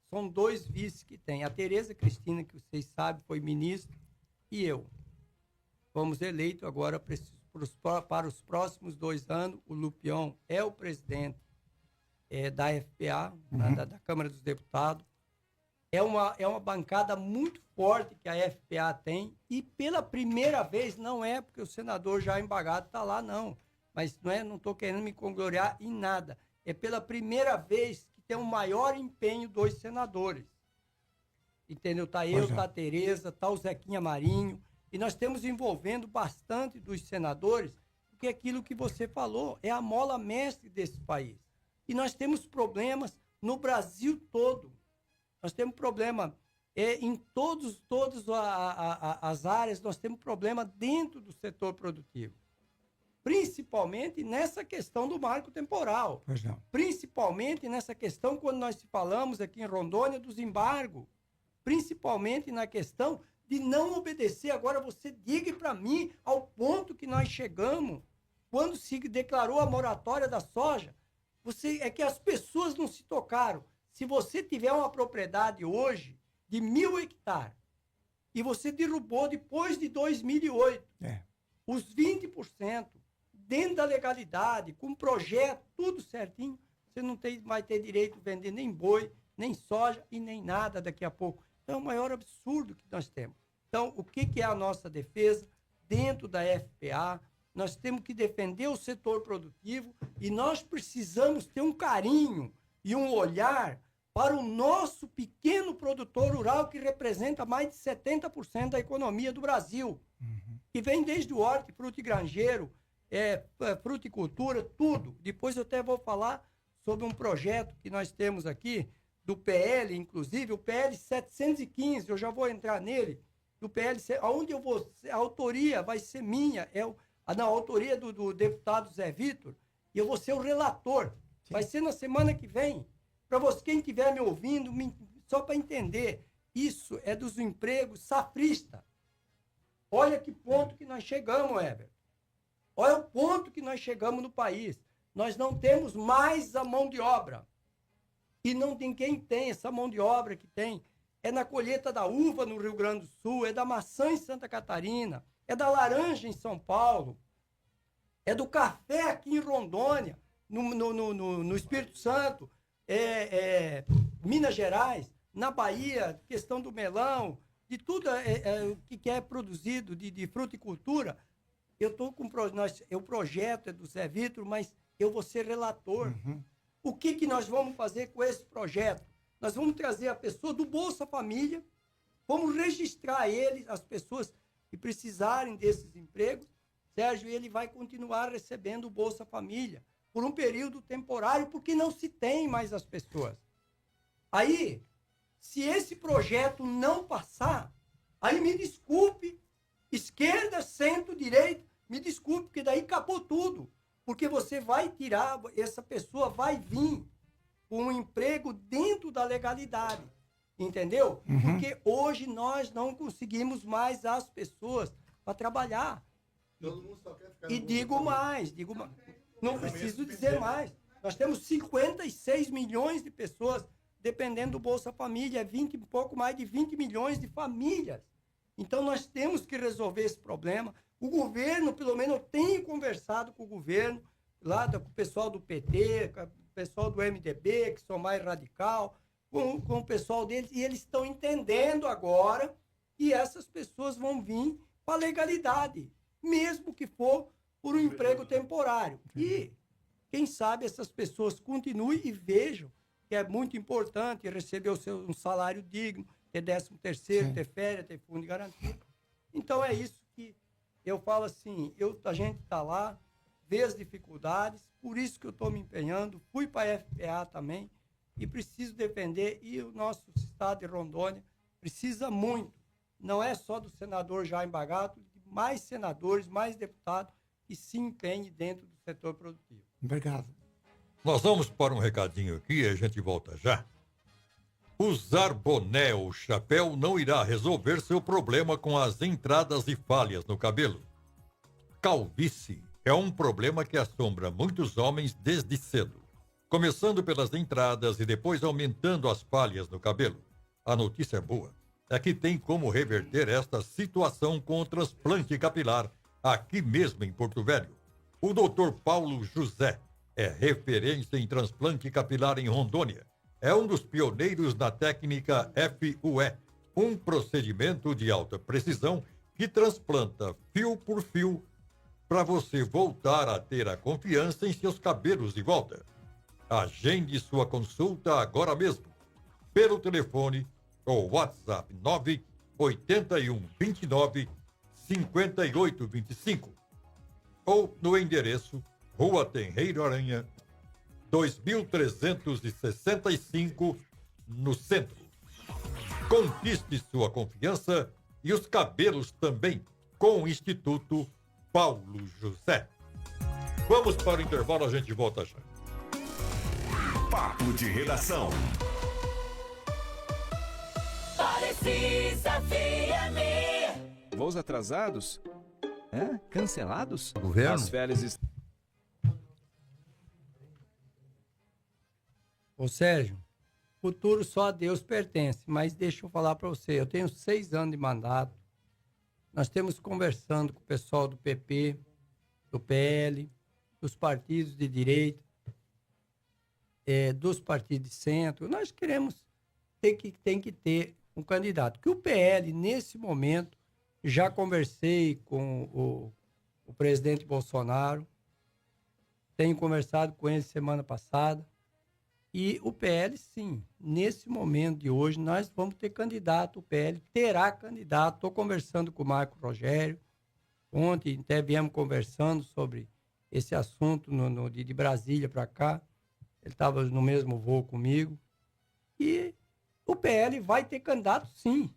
são 2 vices que tem. A Tereza Cristina, que vocês sabem, foi ministra, e eu. Fomos eleitos agora para os próximos 2 anos. O Lupion é o presidente da FPA, da Câmara dos Deputados. É uma bancada muito forte que a FPA tem, e pela primeira vez, não é porque o senador Jair Bagado está lá, não. Mas não estou querendo me congloriar em nada. É pela primeira vez que tem um maior empenho dos senadores. Entendeu? Está eu, está a Tereza, está o Zequinha Marinho, e nós estamos envolvendo bastante dos senadores, porque aquilo que você falou é a mola mestre desse país. E nós temos problemas no Brasil todo. Nós temos problema em todas as áreas, nós temos problema dentro do setor produtivo. Principalmente nessa questão do marco temporal. Pois não. Principalmente nessa questão, quando nós falamos aqui em Rondônia, dos embargos. Principalmente na questão de não obedecer. Agora você diga para mim ao ponto que nós chegamos, quando se declarou a moratória da soja, é que as pessoas não se tocaram. Se você tiver uma propriedade hoje de 1.000 hectares e você derrubou depois de 2008 os 20% dentro da legalidade, com projeto, tudo certinho, você não vai ter direito de vender nem boi, nem soja e nem nada daqui a pouco. Então é o maior absurdo que nós temos. Então, o que é a nossa defesa dentro da FPA? Nós temos que defender o setor produtivo e nós precisamos ter um carinho e um olhar para o nosso pequeno produtor rural, que representa mais de 70% da economia do Brasil. Que vem desde o hortifruti granjeiro, fruticultura, tudo. Depois eu até vou falar sobre um projeto que nós temos aqui, do PL, inclusive, o PL 715, eu já vou entrar nele, do PL, onde a autoria vai ser minha, a autoria do deputado Zé Vitor, e eu vou ser o relator. Sim. Vai ser na semana que vem. Para você, quem estiver me ouvindo, só para entender, isso é dos empregos safristas. Olha que ponto que nós chegamos, Heber. Olha o ponto que nós chegamos no país. Nós não temos mais a mão de obra. E não tem quem tem essa mão de obra que tem. é na colheita da uva no Rio Grande do Sul, é da maçã em Santa Catarina, é da laranja em São Paulo, é do café aqui em Rondônia, no Espírito Santo, Minas Gerais, na Bahia, questão do melão, de tudo que é produzido de fruticultura. Eu estou com o projeto é do Zé Vitor, mas eu vou ser relator. O que nós vamos fazer com esse projeto? Nós vamos trazer a pessoa do Bolsa Família, vamos registrar as pessoas que precisarem desses empregos. Sérgio, ele vai continuar recebendo o Bolsa Família por um período temporário, porque não se tem mais as pessoas. Aí, se esse projeto não passar, aí me desculpe, esquerda, centro, direita, me desculpe, porque daí acabou tudo. Porque você vai tirar, essa pessoa vai vir com um emprego dentro da legalidade. Entendeu? Porque hoje nós não conseguimos mais as pessoas para trabalhar. Todo mundo só quer ficar E digo mais, não preciso dizer mais. Nós temos 56 milhões de pessoas dependendo do Bolsa Família, um pouco mais de 20 milhões de famílias. Então nós temos que resolver esse problema. O governo, pelo menos eu tenho conversado com o governo, com o pessoal do PT, com o pessoal do MDB, que são mais radical, com o pessoal deles, e eles estão entendendo agora que essas pessoas vão vir para a legalidade, mesmo que for por um emprego temporário. E, quem sabe, essas pessoas continuem e vejam que é muito importante receber um salário digno, ter 13º, ter férias, ter fundo de garantia. Então, é isso que eu falo assim, a gente está lá, vê as dificuldades, por isso que eu estou me empenhando, fui para a FPA também, e preciso defender, e o nosso estado de Rondônia precisa muito, não é só do senador Jaime Bagato, de mais senadores, mais deputados que se empenhem dentro do setor produtivo. Obrigado. Nós vamos para um recadinho aqui e a gente volta já. Usar boné ou chapéu não irá resolver seu problema com as entradas e falhas no cabelo. Calvície é um problema que assombra muitos homens desde cedo, começando pelas entradas e depois aumentando as falhas no cabelo. A notícia boa é que tem como reverter esta situação com o transplante capilar aqui mesmo em Porto Velho. O Dr. Paulo José é referência em transplante capilar em Rondônia. É um dos pioneiros na técnica FUE, um procedimento de alta precisão que transplanta fio por fio para você voltar a ter a confiança em seus cabelos de volta. Agende sua consulta agora mesmo, pelo telefone ou WhatsApp 981 29 58 25 ou no endereço Rua Tenreiro Aranha, 2365, no centro. Conquiste sua confiança e os cabelos também com o Instituto Paulo José. Vamos para o intervalo, a gente volta já. Papo de Redação. Precisa FM. Voos atrasados? Cancelados? Governo? As férias Ô Sérgio, futuro só a Deus pertence, mas deixa eu falar para você, eu tenho 6 anos de mandato, nós temos conversando com o pessoal do PP, do PL, dos partidos de direita, dos partidos de centro, nós queremos tem que ter um candidato, que o PL, nesse momento, já conversei com o presidente Bolsonaro, tenho conversado com ele semana passada, e o PL, sim, nesse momento de hoje, nós vamos ter candidato, o PL terá candidato. Estou conversando com o Marco Rogério, ontem até viemos conversando sobre esse assunto de Brasília para cá, ele estava no mesmo voo comigo, e o PL vai ter candidato, sim.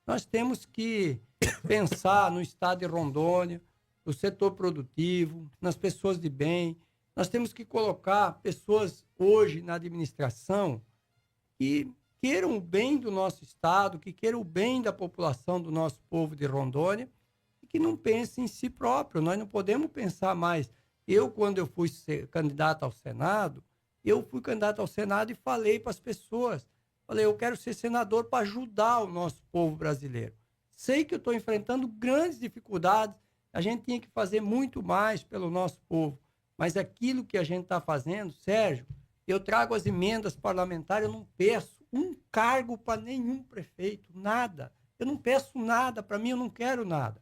Nós temos que pensar no estado de Rondônia, no setor produtivo, nas pessoas de bem. Nós temos que colocar pessoas hoje na administração que queiram o bem do nosso estado, que queiram o bem da população do nosso povo de Rondônia e que não pensem em si próprio. Nós não podemos pensar mais. Quando eu fui candidato ao Senado, eu fui candidato ao Senado e falei para as pessoas, Falei, eu quero ser senador para ajudar o nosso povo brasileiro. Sei que eu estou enfrentando grandes dificuldades, a gente tinha que fazer muito mais pelo nosso povo, mas aquilo que a gente está fazendo, Sérgio, eu trago as emendas parlamentares, eu não peço um cargo para nenhum prefeito, nada. Eu não peço nada, para mim eu não quero nada.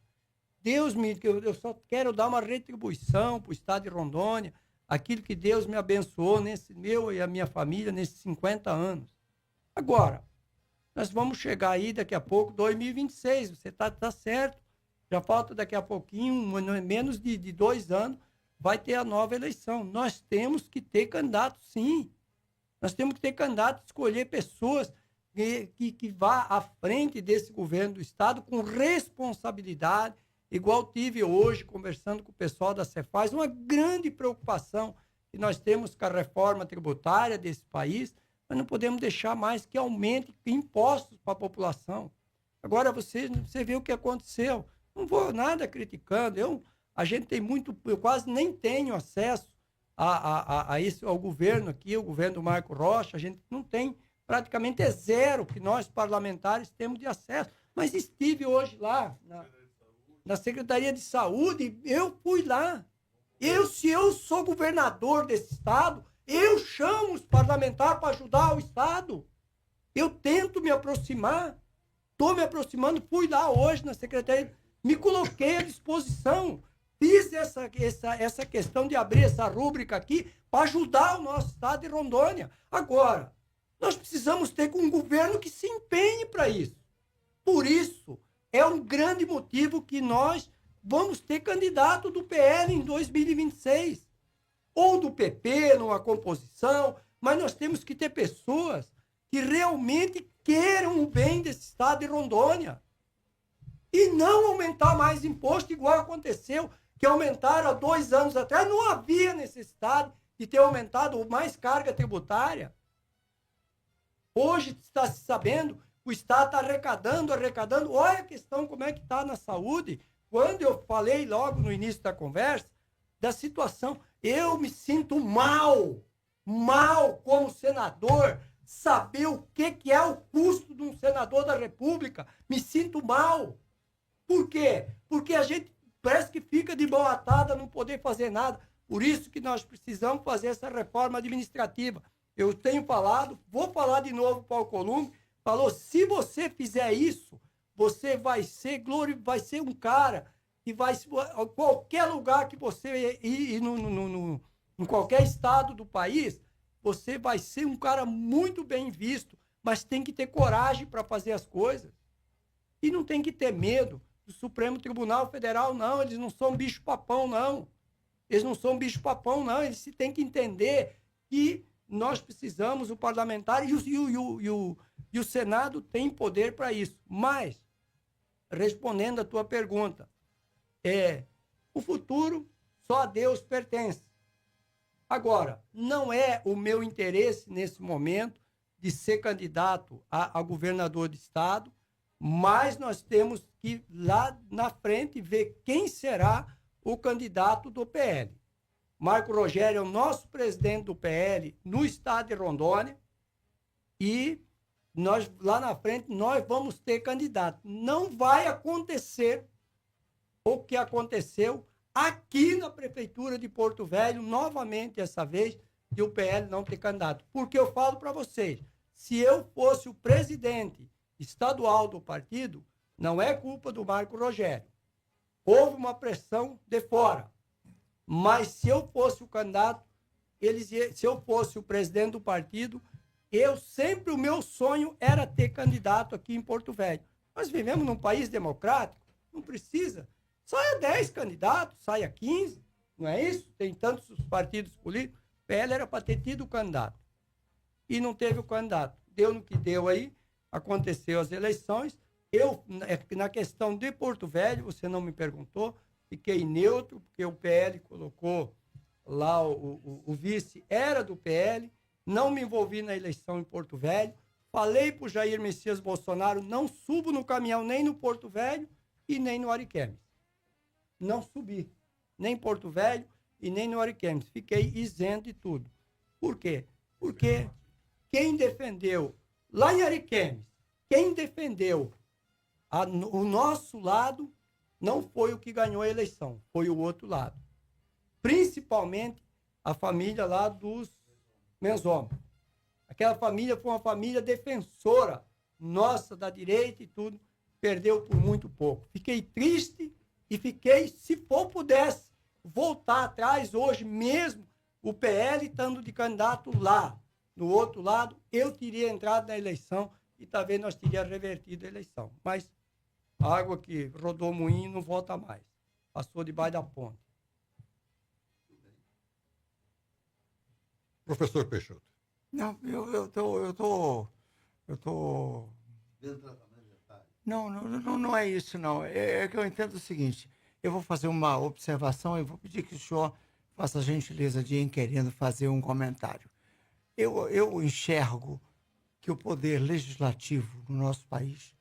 Eu só quero dar uma retribuição para o estado de Rondônia, aquilo que Deus me abençoou, meu e a minha família, nesses 50 anos. Agora, nós vamos chegar aí daqui a pouco, 2026, você tá certo. Já falta daqui a pouquinho, menos de 2 anos, vai ter a nova eleição. Nós temos que ter candidato, sim. Nós temos que ter candidato, escolher pessoas que vá à frente desse governo do Estado com responsabilidade, igual tive hoje, conversando com o pessoal da Cefaz, uma grande preocupação que nós temos com a reforma tributária desse país. Nós não podemos deixar mais que aumente impostos para a população. Agora, você vê o que aconteceu. Não vou nada criticando. A gente tem eu quase nem tenho acesso ao governo aqui, o governo do Marco Rocha. A gente não tem, praticamente é zero que nós parlamentares temos de acesso. Mas estive hoje lá na Secretaria de Saúde, eu fui lá. Se eu sou governador desse estado, eu chamo os parlamentares para ajudar o estado. Eu tento me aproximar. Estou me aproximando, fui lá hoje na Secretaria, me coloquei à disposição. Fiz essa questão de abrir essa rúbrica aqui para ajudar o nosso estado de Rondônia. Agora, nós precisamos ter um governo que se empenhe para isso. Por isso, é um grande motivo que nós vamos ter candidato do PL em 2026. Ou do PP, numa composição, mas nós temos que ter pessoas que realmente queiram o bem desse estado de Rondônia. E não aumentar mais imposto, igual aconteceu, que aumentaram há 2 anos atrás. Não havia necessidade de ter aumentado mais carga tributária. Hoje está se sabendo, o Estado está arrecadando. Olha a questão, como é que está na saúde. Quando eu falei logo no início da conversa, da situação, eu me sinto mal como senador, saber o que é o custo de um senador da República. Me sinto mal. Por quê? Porque a gente parece que fica de mão atada, não poder fazer nada. Por isso que nós precisamos fazer essa reforma administrativa. Eu tenho falado, vou falar de novo para o Alcolumbre, falou, se você fizer isso, você vai ser um cara que vai, qualquer lugar que você ir em qualquer estado do país, você vai ser um cara muito bem visto, mas tem que ter coragem para fazer as coisas. E não tem que ter medo do Supremo Tribunal Federal, não. Eles não são bicho-papão, não. Eles não são bicho-papão, não. Eles têm que entender que nós precisamos, o parlamentar e o Senado tem poder para isso. Mas, respondendo a tua pergunta, o futuro só a Deus pertence. Agora, não é o meu interesse nesse momento de ser candidato a governador de estado, mas nós temos que lá na frente ver quem será o candidato do PL. Marco Rogério é o nosso presidente do PL no estado de Rondônia e nós lá na frente nós vamos ter candidato. Não vai acontecer o que aconteceu aqui na Prefeitura de Porto Velho, novamente dessa vez, de o PL não ter candidato. Porque eu falo para vocês, se eu fosse o presidente estadual do partido, não é culpa do Marco Rogério. Houve uma pressão de fora. Mas se eu fosse o candidato, se eu fosse o presidente do partido, o meu sonho era ter candidato aqui em Porto Velho. Nós vivemos num país democrático, não precisa. Saia 10 candidatos, saia 15, não é isso? Tem tantos partidos políticos. O PL era para ter tido o candidato. E não teve o candidato. Deu no que deu aí, aconteceu as eleições. Eu, na questão de Porto Velho, você não me perguntou, fiquei neutro, porque o PL colocou lá o vice, era do PL, não me envolvi na eleição em Porto Velho, falei para o Jair Messias Bolsonaro, não subo no caminhão nem no Porto Velho e nem no Ariquemes. Não subi, nem em Porto Velho e nem no Ariquemes. Fiquei isento de tudo. Por quê? Porque quem defendeu Lá em Ariquemes, quem defendeu o nosso lado não foi o que ganhou a eleição, foi o outro lado. Principalmente a família lá dos Menzoma. Aquela família foi uma família defensora nossa, da direita e tudo, perdeu por muito pouco. Fiquei triste e fiquei, se for pudesse, voltar atrás hoje mesmo, o PL estando de candidato lá, no outro lado, eu teria entrado na eleição e talvez nós teríamos revertido a eleição. Mas a água que rodou o moinho não volta mais. Passou debaixo da ponte. Professor Peixoto. Não, eu tô... Não é isso, não. É que eu entendo o seguinte. Eu vou fazer uma observação e vou pedir que o senhor faça a gentileza de ir querendo fazer um comentário. Eu enxergo que o poder legislativo no nosso país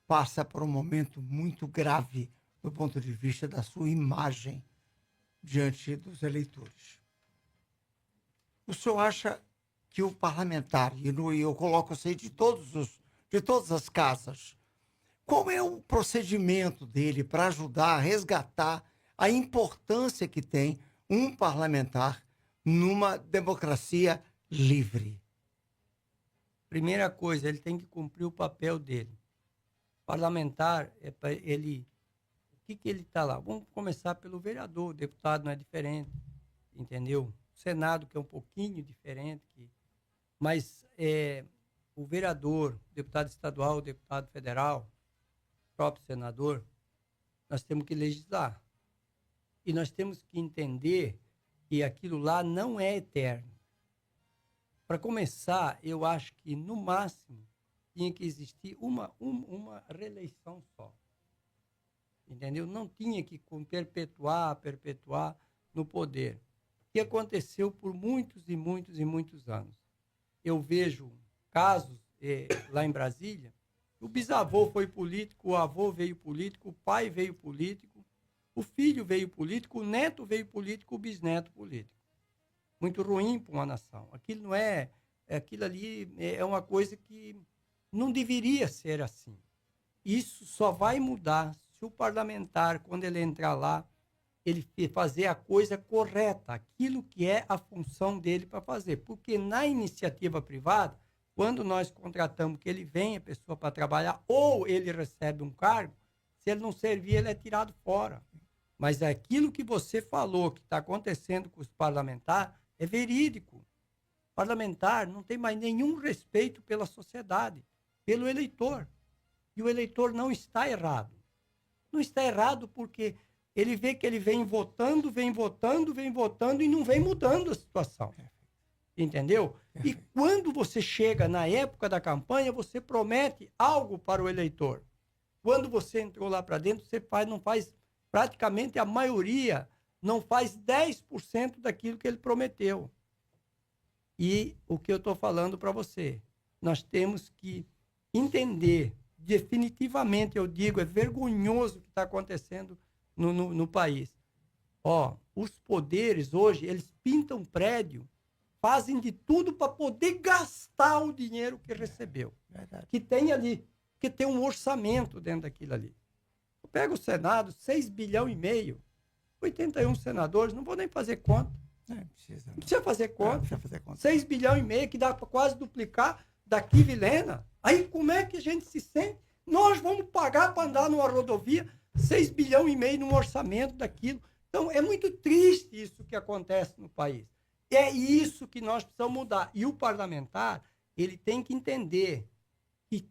passa por um momento muito grave do ponto de vista da sua imagem diante dos eleitores. O senhor acha que o parlamentar, e eu coloco isso aí de todas as casas, qual é o procedimento dele para ajudar a resgatar a importância que tem um parlamentar numa democracia livre? Primeira coisa, ele tem que cumprir o papel dele. Parlamentar, é para ele... O que ele está lá? Vamos começar pelo vereador. O deputado não é diferente, entendeu? O Senado, que é um pouquinho diferente. Mas o vereador, o deputado estadual, o deputado federal, o próprio senador, nós temos que legislar. E nós temos que entender que aquilo lá não é eterno. Para começar, eu acho que, no máximo, tinha que existir uma reeleição só. Entendeu? Não tinha que perpetuar no poder. O que aconteceu por muitos e muitos e muitos anos. Eu vejo casos lá em Brasília, o bisavô foi político, o avô veio político, o pai veio político, o filho veio político, o neto veio político, o bisneto político. Muito ruim para uma nação. Aquilo não aquilo ali é uma coisa que não deveria ser assim. Isso só vai mudar se o parlamentar, quando ele entrar lá, ele fazer a coisa correta, aquilo que é a função dele para fazer. Porque na iniciativa privada, quando nós contratamos que ele vem, a pessoa para trabalhar, ou ele recebe um cargo, se ele não servir, ele é tirado fora. Mas aquilo que você falou que está acontecendo com os parlamentares é verídico. O parlamentar não tem mais nenhum respeito pela sociedade, pelo eleitor. E o eleitor não está errado. Não está errado porque ele vê que ele vem votando e não vem mudando a situação. Entendeu? E quando você chega na época da campanha, você promete algo para o eleitor. Quando você entrou lá para dentro, você não faz, praticamente a maioria, não faz 10% daquilo que ele prometeu. E o que eu estou falando para você, nós temos que entender, definitivamente eu digo, é vergonhoso o que está acontecendo no país. Os poderes hoje, eles pintam prédio, fazem de tudo para poder gastar o dinheiro que recebeu. Verdade. Que tem ali, que tem um orçamento dentro daquilo ali. Eu pego o Senado, 6 bilhões e meio, 81 senadores, não vou nem fazer conta. Não precisa. Não precisa fazer conta. Não precisa fazer conta. 6 bilhões e meio, que dá para quase duplicar daqui Vilhena. Aí como é que a gente se sente? Nós vamos pagar para andar numa rodovia 6 bilhões e meio no orçamento daquilo. Então é muito triste isso que acontece no país. É isso que nós precisamos mudar. E o parlamentar, ele tem que entender que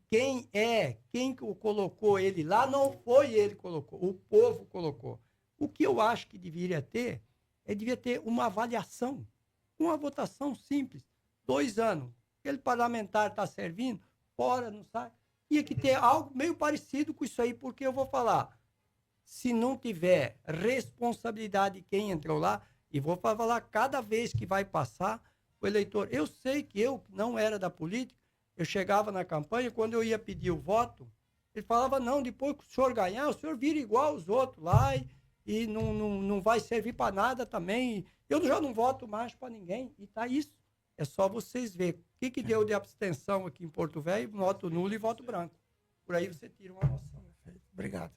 quem colocou ele lá, não foi ele que colocou, o povo colocou. O que eu acho que devia ter uma avaliação, uma votação simples. 2 anos. Aquele parlamentar está servindo, fora, não sai. Tinha que ter algo meio parecido com isso aí, porque eu vou falar, se não tiver responsabilidade de quem entrou lá, e vou falar cada vez que vai passar o eleitor. Eu sei que eu não era da política, eu chegava na campanha, quando eu ia pedir o voto, ele falava, não, depois que o senhor ganhar, o senhor vira igual aos outros lá e não vai servir para nada também. Eu já não voto mais para ninguém. E tá isso. É só vocês verem o que deu de abstenção aqui em Porto Velho, voto nulo e voto branco. Por aí você tira uma noção. Obrigado.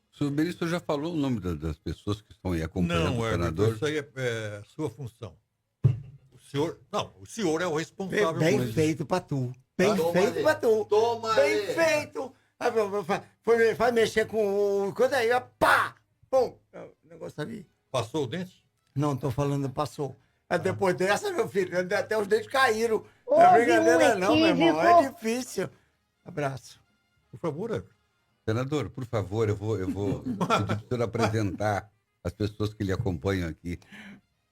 Sobre isso, já falou o nome das pessoas que estão aí acompanhando Não, o Everton, senador? isso aí é sua função. O senhor é o responsável por Bem isso. feito pra tu. Bem Toma feito ali. pra tu. Toma Bem ali. feito. Vai mexer com coisa aí, ó, pá! Pum! O negócio ali. Passou o dente? Não, tô falando, passou. Mas depois dessa, meu filho, até os dentes caíram. Não Houve é brincadeira, um não, meu irmão. equívoco. É difícil. Abraço. Por favor, Everton. Senador, por favor, eu vou pedir para o senhor apresentar as pessoas que lhe acompanham aqui,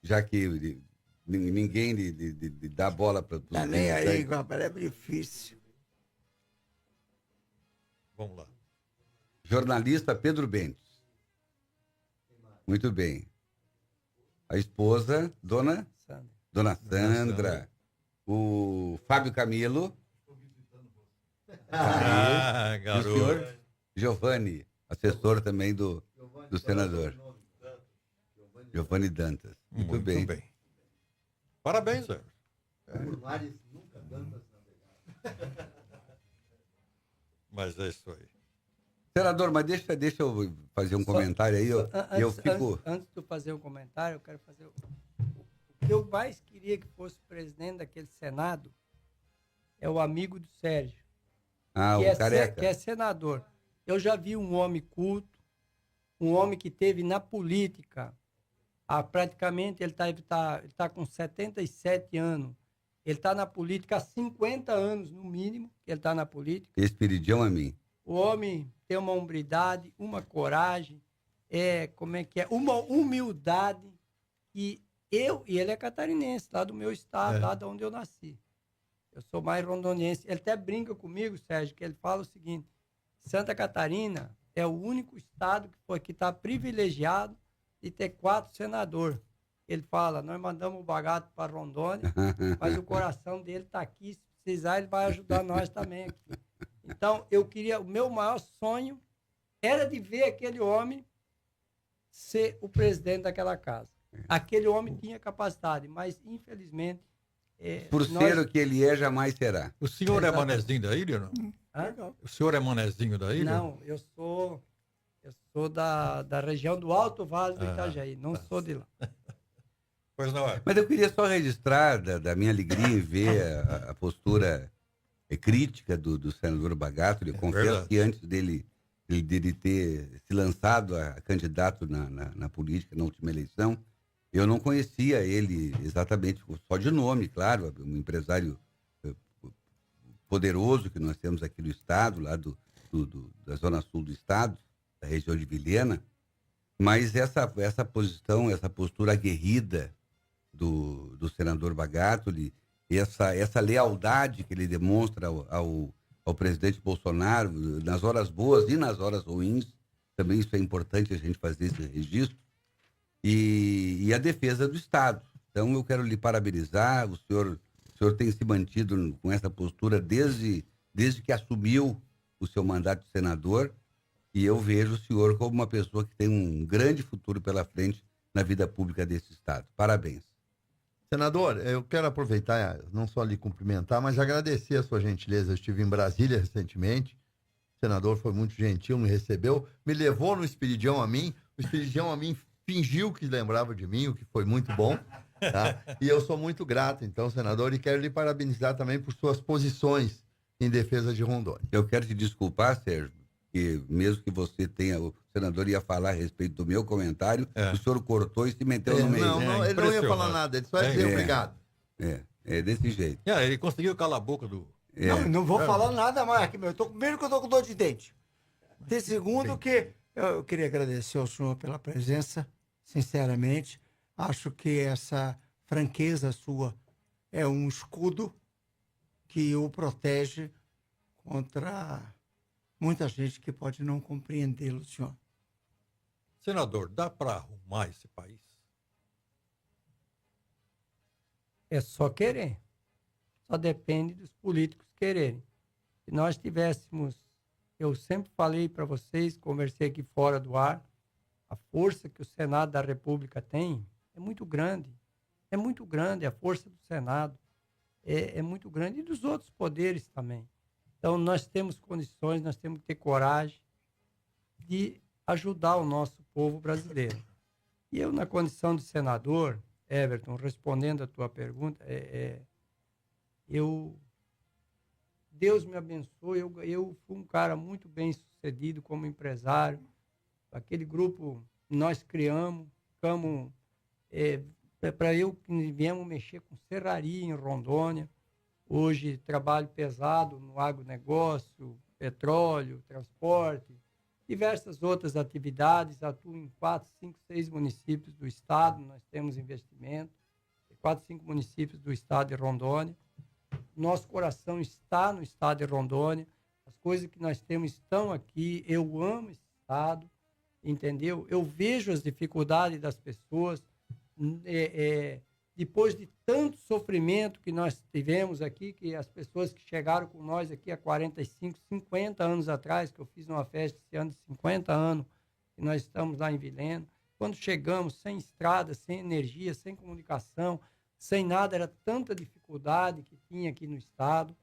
já que ninguém lhe dá bola para Tá nem aí, rapaz, é difícil. Vamos lá. Jornalista Pedro Bentes. Muito bem. A esposa, dona Sandra. O Fábio Camilo. Ah, E o garoto. senhor Giovanni, assessor também do senador. Giovanni Dantas. Muito bem. Parabéns, Everton. Mas é isso aí. Senador, mas deixa eu fazer um comentário aí. Eu fico. Antes de eu fazer um comentário, eu quero fazer. O que eu mais queria que fosse presidente daquele Senado é o amigo do Sérgio, Ah, o careca. que é senador. Eu já vi um homem culto, um homem que teve na política, praticamente ele tá com 77 anos. Ele está na política há 50 anos, no mínimo, que ele está na política. Espiridião a mim. O homem tem uma hombridade, uma coragem, uma humildade. E ele é catarinense, lá do meu estado, lá de onde eu nasci. Eu sou mais rondoniense. Ele até brinca comigo, Sérgio, que ele fala o seguinte: Santa Catarina é o único estado que está privilegiado de ter 4 senadores. Ele fala, nós mandamos o bagato para Rondônia, mas o coração dele está aqui. Se precisar, ele vai ajudar nós também aqui. Então, o meu maior sonho era de ver aquele homem ser o presidente daquela casa. Aquele homem tinha capacidade, mas, infelizmente... Por ser o que ele é, jamais será. O senhor é Exatamente. manezinho da ilha, não? Hã? O senhor é manezinho da ilha? Não, eu sou da região do Alto Vale do Itajaí, não sou de lá. Pois não é. Mas eu queria só registrar da minha alegria em ver a postura crítica do senador Bagato. Eu confesso verdade. que antes dele ter se lançado a candidato na política, na última eleição, eu não conhecia ele exatamente, só de nome, claro, um empresário poderoso que nós temos aqui no estado, lá da zona sul do estado, da região de Vilhena, mas essa posição, essa postura aguerrida do senador Bagato, essa lealdade que ele demonstra ao presidente Bolsonaro nas horas boas e nas horas ruins, também isso é importante a gente fazer esse registro, e a defesa do Estado. Então eu quero lhe parabenizar, o senhor tem se mantido com essa postura desde que assumiu o seu mandato de senador, e eu vejo o senhor como uma pessoa que tem um grande futuro pela frente na vida pública desse Estado. Parabéns. Senador, eu quero aproveitar, não só lhe cumprimentar, mas agradecer a sua gentileza. Eu estive em Brasília recentemente. O senador foi muito gentil, me recebeu, me levou no Espiridião a mim. O Espiridião a mim fingiu que lembrava de mim, o que foi muito bom. Tá? E eu sou muito grato, então, senador, e quero lhe parabenizar também por suas posições em defesa de Rondônia. Eu quero te desculpar, Sérgio, que mesmo que você tenha, o senador ia falar a respeito do meu comentário, o senhor cortou e se meteu no meio. Não, ele não ia falar impressionante. nada, ele só ia dizer obrigado. É desse jeito. Ele conseguiu calar a boca do... Não vou falar nada mais aqui, meu. Primeiro que eu tô com dor de dente. De segundo que eu queria agradecer ao senhor pela presença, sinceramente. Acho que essa franqueza sua é um escudo que o protege contra muita gente que pode não compreendê-lo, senhor. Senador, dá para arrumar esse país? É só querer. Só depende dos políticos quererem. Se nós tivéssemos, eu sempre falei para vocês, conversei aqui fora do ar, a força que o Senado da República tem é muito grande. É muito grande, a força do Senado é muito grande, e dos outros poderes também. Então, nós temos condições, nós temos que ter coragem de ajudar o nosso povo brasileiro. E eu, na condição de senador, Everton, respondendo a tua pergunta, Deus me abençoe, eu fui um cara muito bem sucedido como empresário. Aquele grupo nós criamos para eu que viemos mexer com serraria em Rondônia. Hoje trabalho pesado no agronegócio, petróleo, transporte, diversas outras atividades. Atuo em 4, 5, 6 municípios do estado, nós temos investimento, 4, 5 municípios do estado de Rondônia. Nosso coração está no estado de Rondônia, as coisas que nós temos estão aqui, eu amo esse estado, entendeu? Eu vejo as dificuldades das pessoas, depois de tanto sofrimento que nós tivemos aqui, que as pessoas que chegaram com nós aqui há 45, 50 anos atrás, que eu fiz uma festa esse ano de 50 anos, que nós estamos lá em Vilhena, quando chegamos sem estrada, sem energia, sem comunicação, sem nada, era tanta dificuldade que tinha aqui no estado,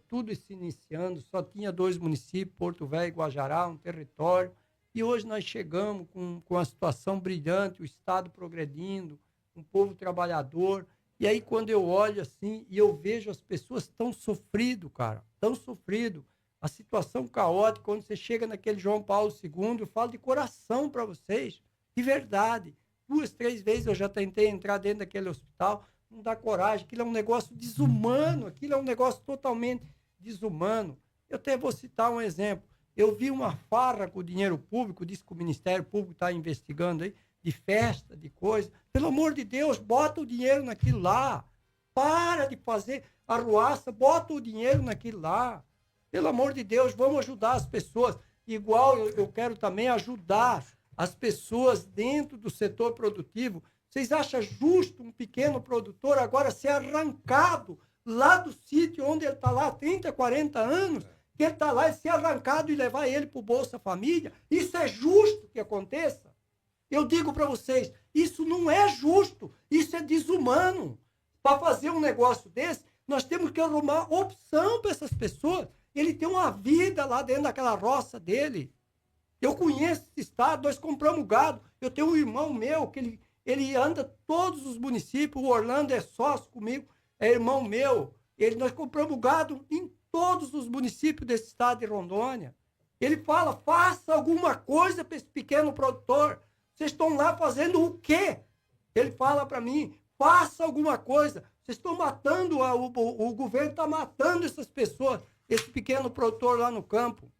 tudo se iniciando, só tinha 2 municípios, Porto Velho e Guajará, um território, e hoje nós chegamos com a situação brilhante, o estado progredindo, um povo trabalhador, e aí quando eu olho assim, e eu vejo as pessoas tão sofrido, cara, tão sofrido, a situação caótica, quando você chega naquele João Paulo II, eu falo de coração para vocês, de verdade, 2, 3 vezes eu já tentei entrar dentro daquele hospital, não dá coragem, aquilo é um negócio desumano, aquilo é um negócio totalmente desumano. Eu até vou citar um exemplo. Eu vi uma farra com o dinheiro público, disse que o Ministério Público está investigando aí, de festa, de coisa. Pelo amor de Deus, bota o dinheiro naquilo lá. Para de fazer arruaça, bota o dinheiro naquilo lá. Pelo amor de Deus, vamos ajudar as pessoas. Igual eu quero também ajudar as pessoas dentro do setor produtivo. Vocês acham justo um pequeno produtor agora ser arrancado lá do sítio onde ele está lá há 30, 40 anos? Que ele está lá e ser arrancado e levar ele para o Bolsa Família? Isso é justo que aconteça? Eu digo para vocês, isso não é justo, isso é desumano. Para fazer um negócio desse, nós temos que arrumar opção para essas pessoas. Ele tem uma vida lá dentro daquela roça dele. Eu conheço esse estado, nós compramos gado. Eu tenho um irmão meu que ele anda todos os municípios, o Orlando é sócio comigo, é irmão meu. Nós compramos gado em todos os municípios desse estado de Rondônia. Ele fala, faça alguma coisa para esse pequeno produtor. Vocês estão lá fazendo o quê? Ele fala para mim, faça alguma coisa. Vocês estão matando, o governo está matando essas pessoas, esse pequeno produtor lá no campo.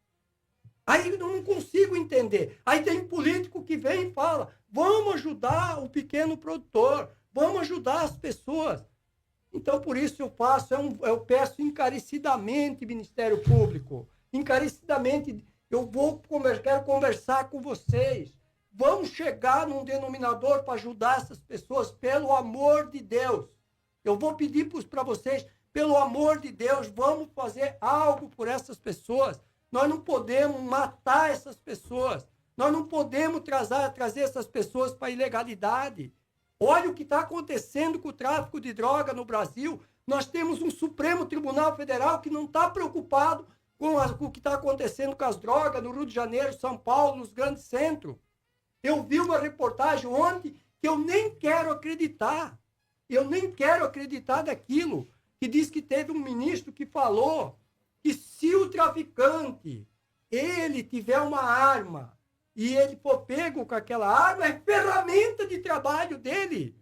Aí eu não consigo entender. Aí tem político que vem e fala, vamos ajudar o pequeno produtor, vamos ajudar as pessoas. Então, por isso eu peço encarecidamente, Ministério Público, encarecidamente, quero conversar com vocês. Vamos chegar num denominador para ajudar essas pessoas, pelo amor de Deus. Eu vou pedir para vocês, pelo amor de Deus, vamos fazer algo por essas pessoas. Nós não podemos matar essas pessoas. Nós não podemos trazer essas pessoas para a ilegalidade. Olha o que está acontecendo com o tráfico de droga no Brasil. Nós temos um Supremo Tribunal Federal que não está preocupado com o que está acontecendo com as drogas no Rio de Janeiro, São Paulo, nos grandes centros. Eu vi uma reportagem ontem que eu nem quero acreditar. Eu nem quero acreditar daquilo. Que diz que teve um ministro que falou que se o traficante, ele tiver uma arma e ele for pego com aquela arma, é ferramenta de trabalho dele.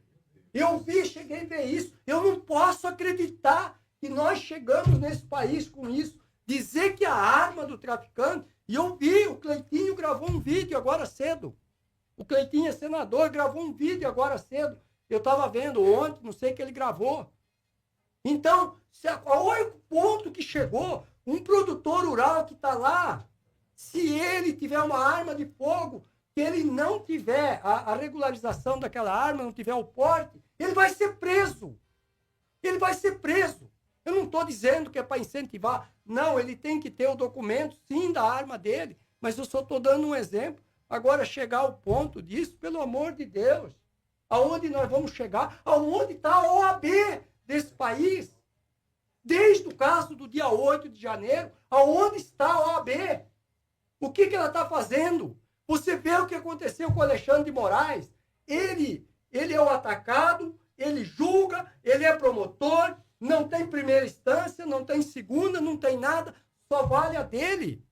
Eu vi, cheguei a ver isso. Eu não posso acreditar que nós chegamos nesse país com isso. Dizer que a arma do traficante... E eu vi, o Cleitinho gravou um vídeo agora cedo. O Cleitinho é senador, gravou um vídeo agora cedo. Eu estava vendo ontem, não sei o que ele gravou. Então, olha o ponto que chegou. Um produtor rural que está lá, se ele tiver uma arma de fogo, que ele não tiver a regularização daquela arma, não tiver o porte, ele vai ser preso. Ele vai ser preso. Eu não estou dizendo que é para incentivar. Não, ele tem que ter o documento, sim, da arma dele. Mas eu só estou dando um exemplo. Agora, chegar ao ponto disso, pelo amor de Deus. aonde nós vamos chegar, aonde está a OAB desse país. Desde o caso do dia 8 de janeiro, aonde está a OAB? O que ela está fazendo? Você vê o que aconteceu com o Alexandre de Moraes. Ele é o atacado, ele julga, ele é promotor, não tem primeira instância, não tem segunda, não tem nada, só vale a dele.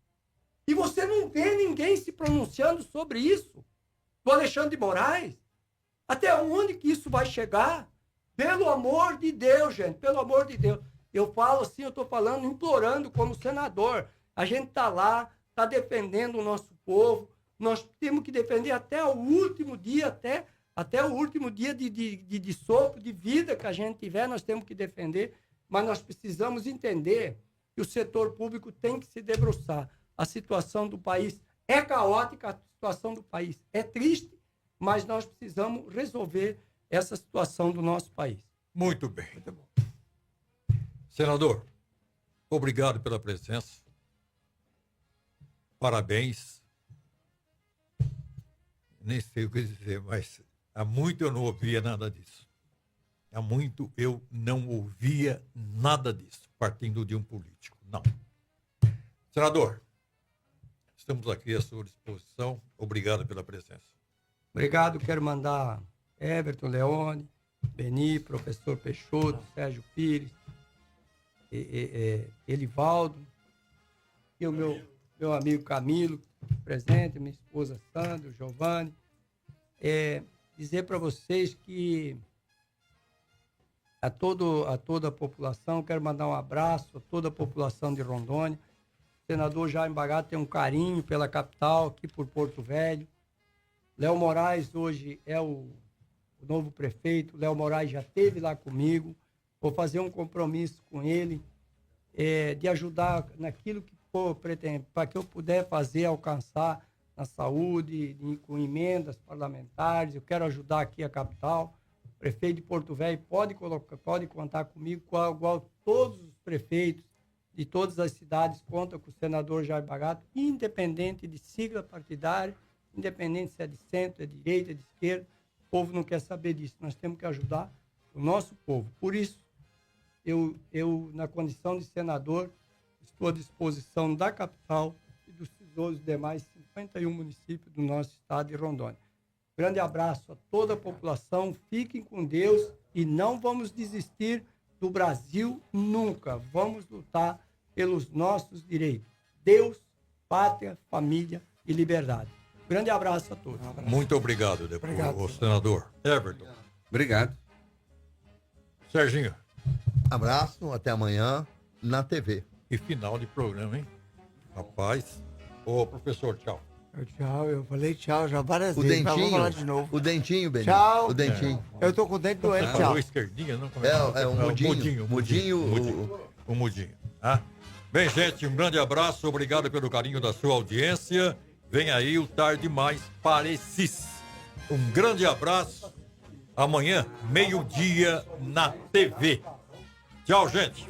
E você não vê ninguém se pronunciando sobre isso. Do Alexandre de Moraes. Até onde que isso vai chegar? Pelo amor de Deus, gente, pelo amor de Deus. Eu falo assim, eu estou falando, implorando como senador. A gente está lá, está defendendo o nosso povo. Nós temos que defender até o último dia, até o último dia de sopro, de vida que a gente tiver, nós temos que defender. Mas nós precisamos entender que o setor público tem que se debruçar. A situação do país é caótica, a situação do país é triste, mas nós precisamos resolver essa situação do nosso país. Muito bem. Muito bom. Senador, obrigado pela presença. Parabéns. Nem sei o que dizer, mas há muito eu não ouvia nada disso. Há muito eu não ouvia nada disso, partindo de um político. Não. Senador, estamos aqui à sua disposição. Obrigado pela presença. Obrigado. Quero mandar Everton Leone, Beni, professor Peixoto, Sérgio Pires, Elivaldo, e o meu amigo Camilo, presente, minha esposa Sandra, Giovanni. Dizer para vocês que a toda a população, quero mandar um abraço a toda a população de Rondônia. O senador Jaime Bagato tem um carinho pela capital, aqui por Porto Velho. Léo Moraes hoje é o novo prefeito. Léo Moraes já esteve lá comigo. Vou fazer um compromisso com ele de ajudar naquilo que for pretende, para que eu puder fazer, alcançar na saúde, com emendas parlamentares. Eu quero ajudar aqui a capital. O prefeito de Porto Velho pode contar comigo, igual todos os prefeitos de todas as cidades contam com o senador Jaime Bagato, independente de sigla partidária, independente se é de centro, é de direita, é de esquerda. O povo não quer saber disso. Nós temos que ajudar o nosso povo. Por isso, eu na condição de senador, estou à disposição da capital e dos demais 51 municípios do nosso estado de Rondônia. Grande abraço a toda a população. Fiquem com Deus e não vamos desistir do Brasil nunca. Vamos lutar pelos nossos direitos. Deus, pátria, família e liberdade. Grande abraço a todos. Muito obrigado, deputado, senador. Everton. Obrigado. Serginho. Abraço, até amanhã na TV. E final de programa, hein? Rapaz. Ô, professor, tchau. Tchau, eu falei tchau já várias O vezes, mas vou falar dentinho, de novo. o dentinho, Benito. Tchau. O dentinho. Eu tô com o dente doente, tchau. Falou esquerdinha, não? Como É o mudinho. O mudinho. Ah? Bem, gente, um grande abraço. Obrigado pelo carinho da sua audiência. Vem aí o Tarde Mais Parecis. Um grande abraço. Amanhã, meio-dia, na TV. Tchau, gente.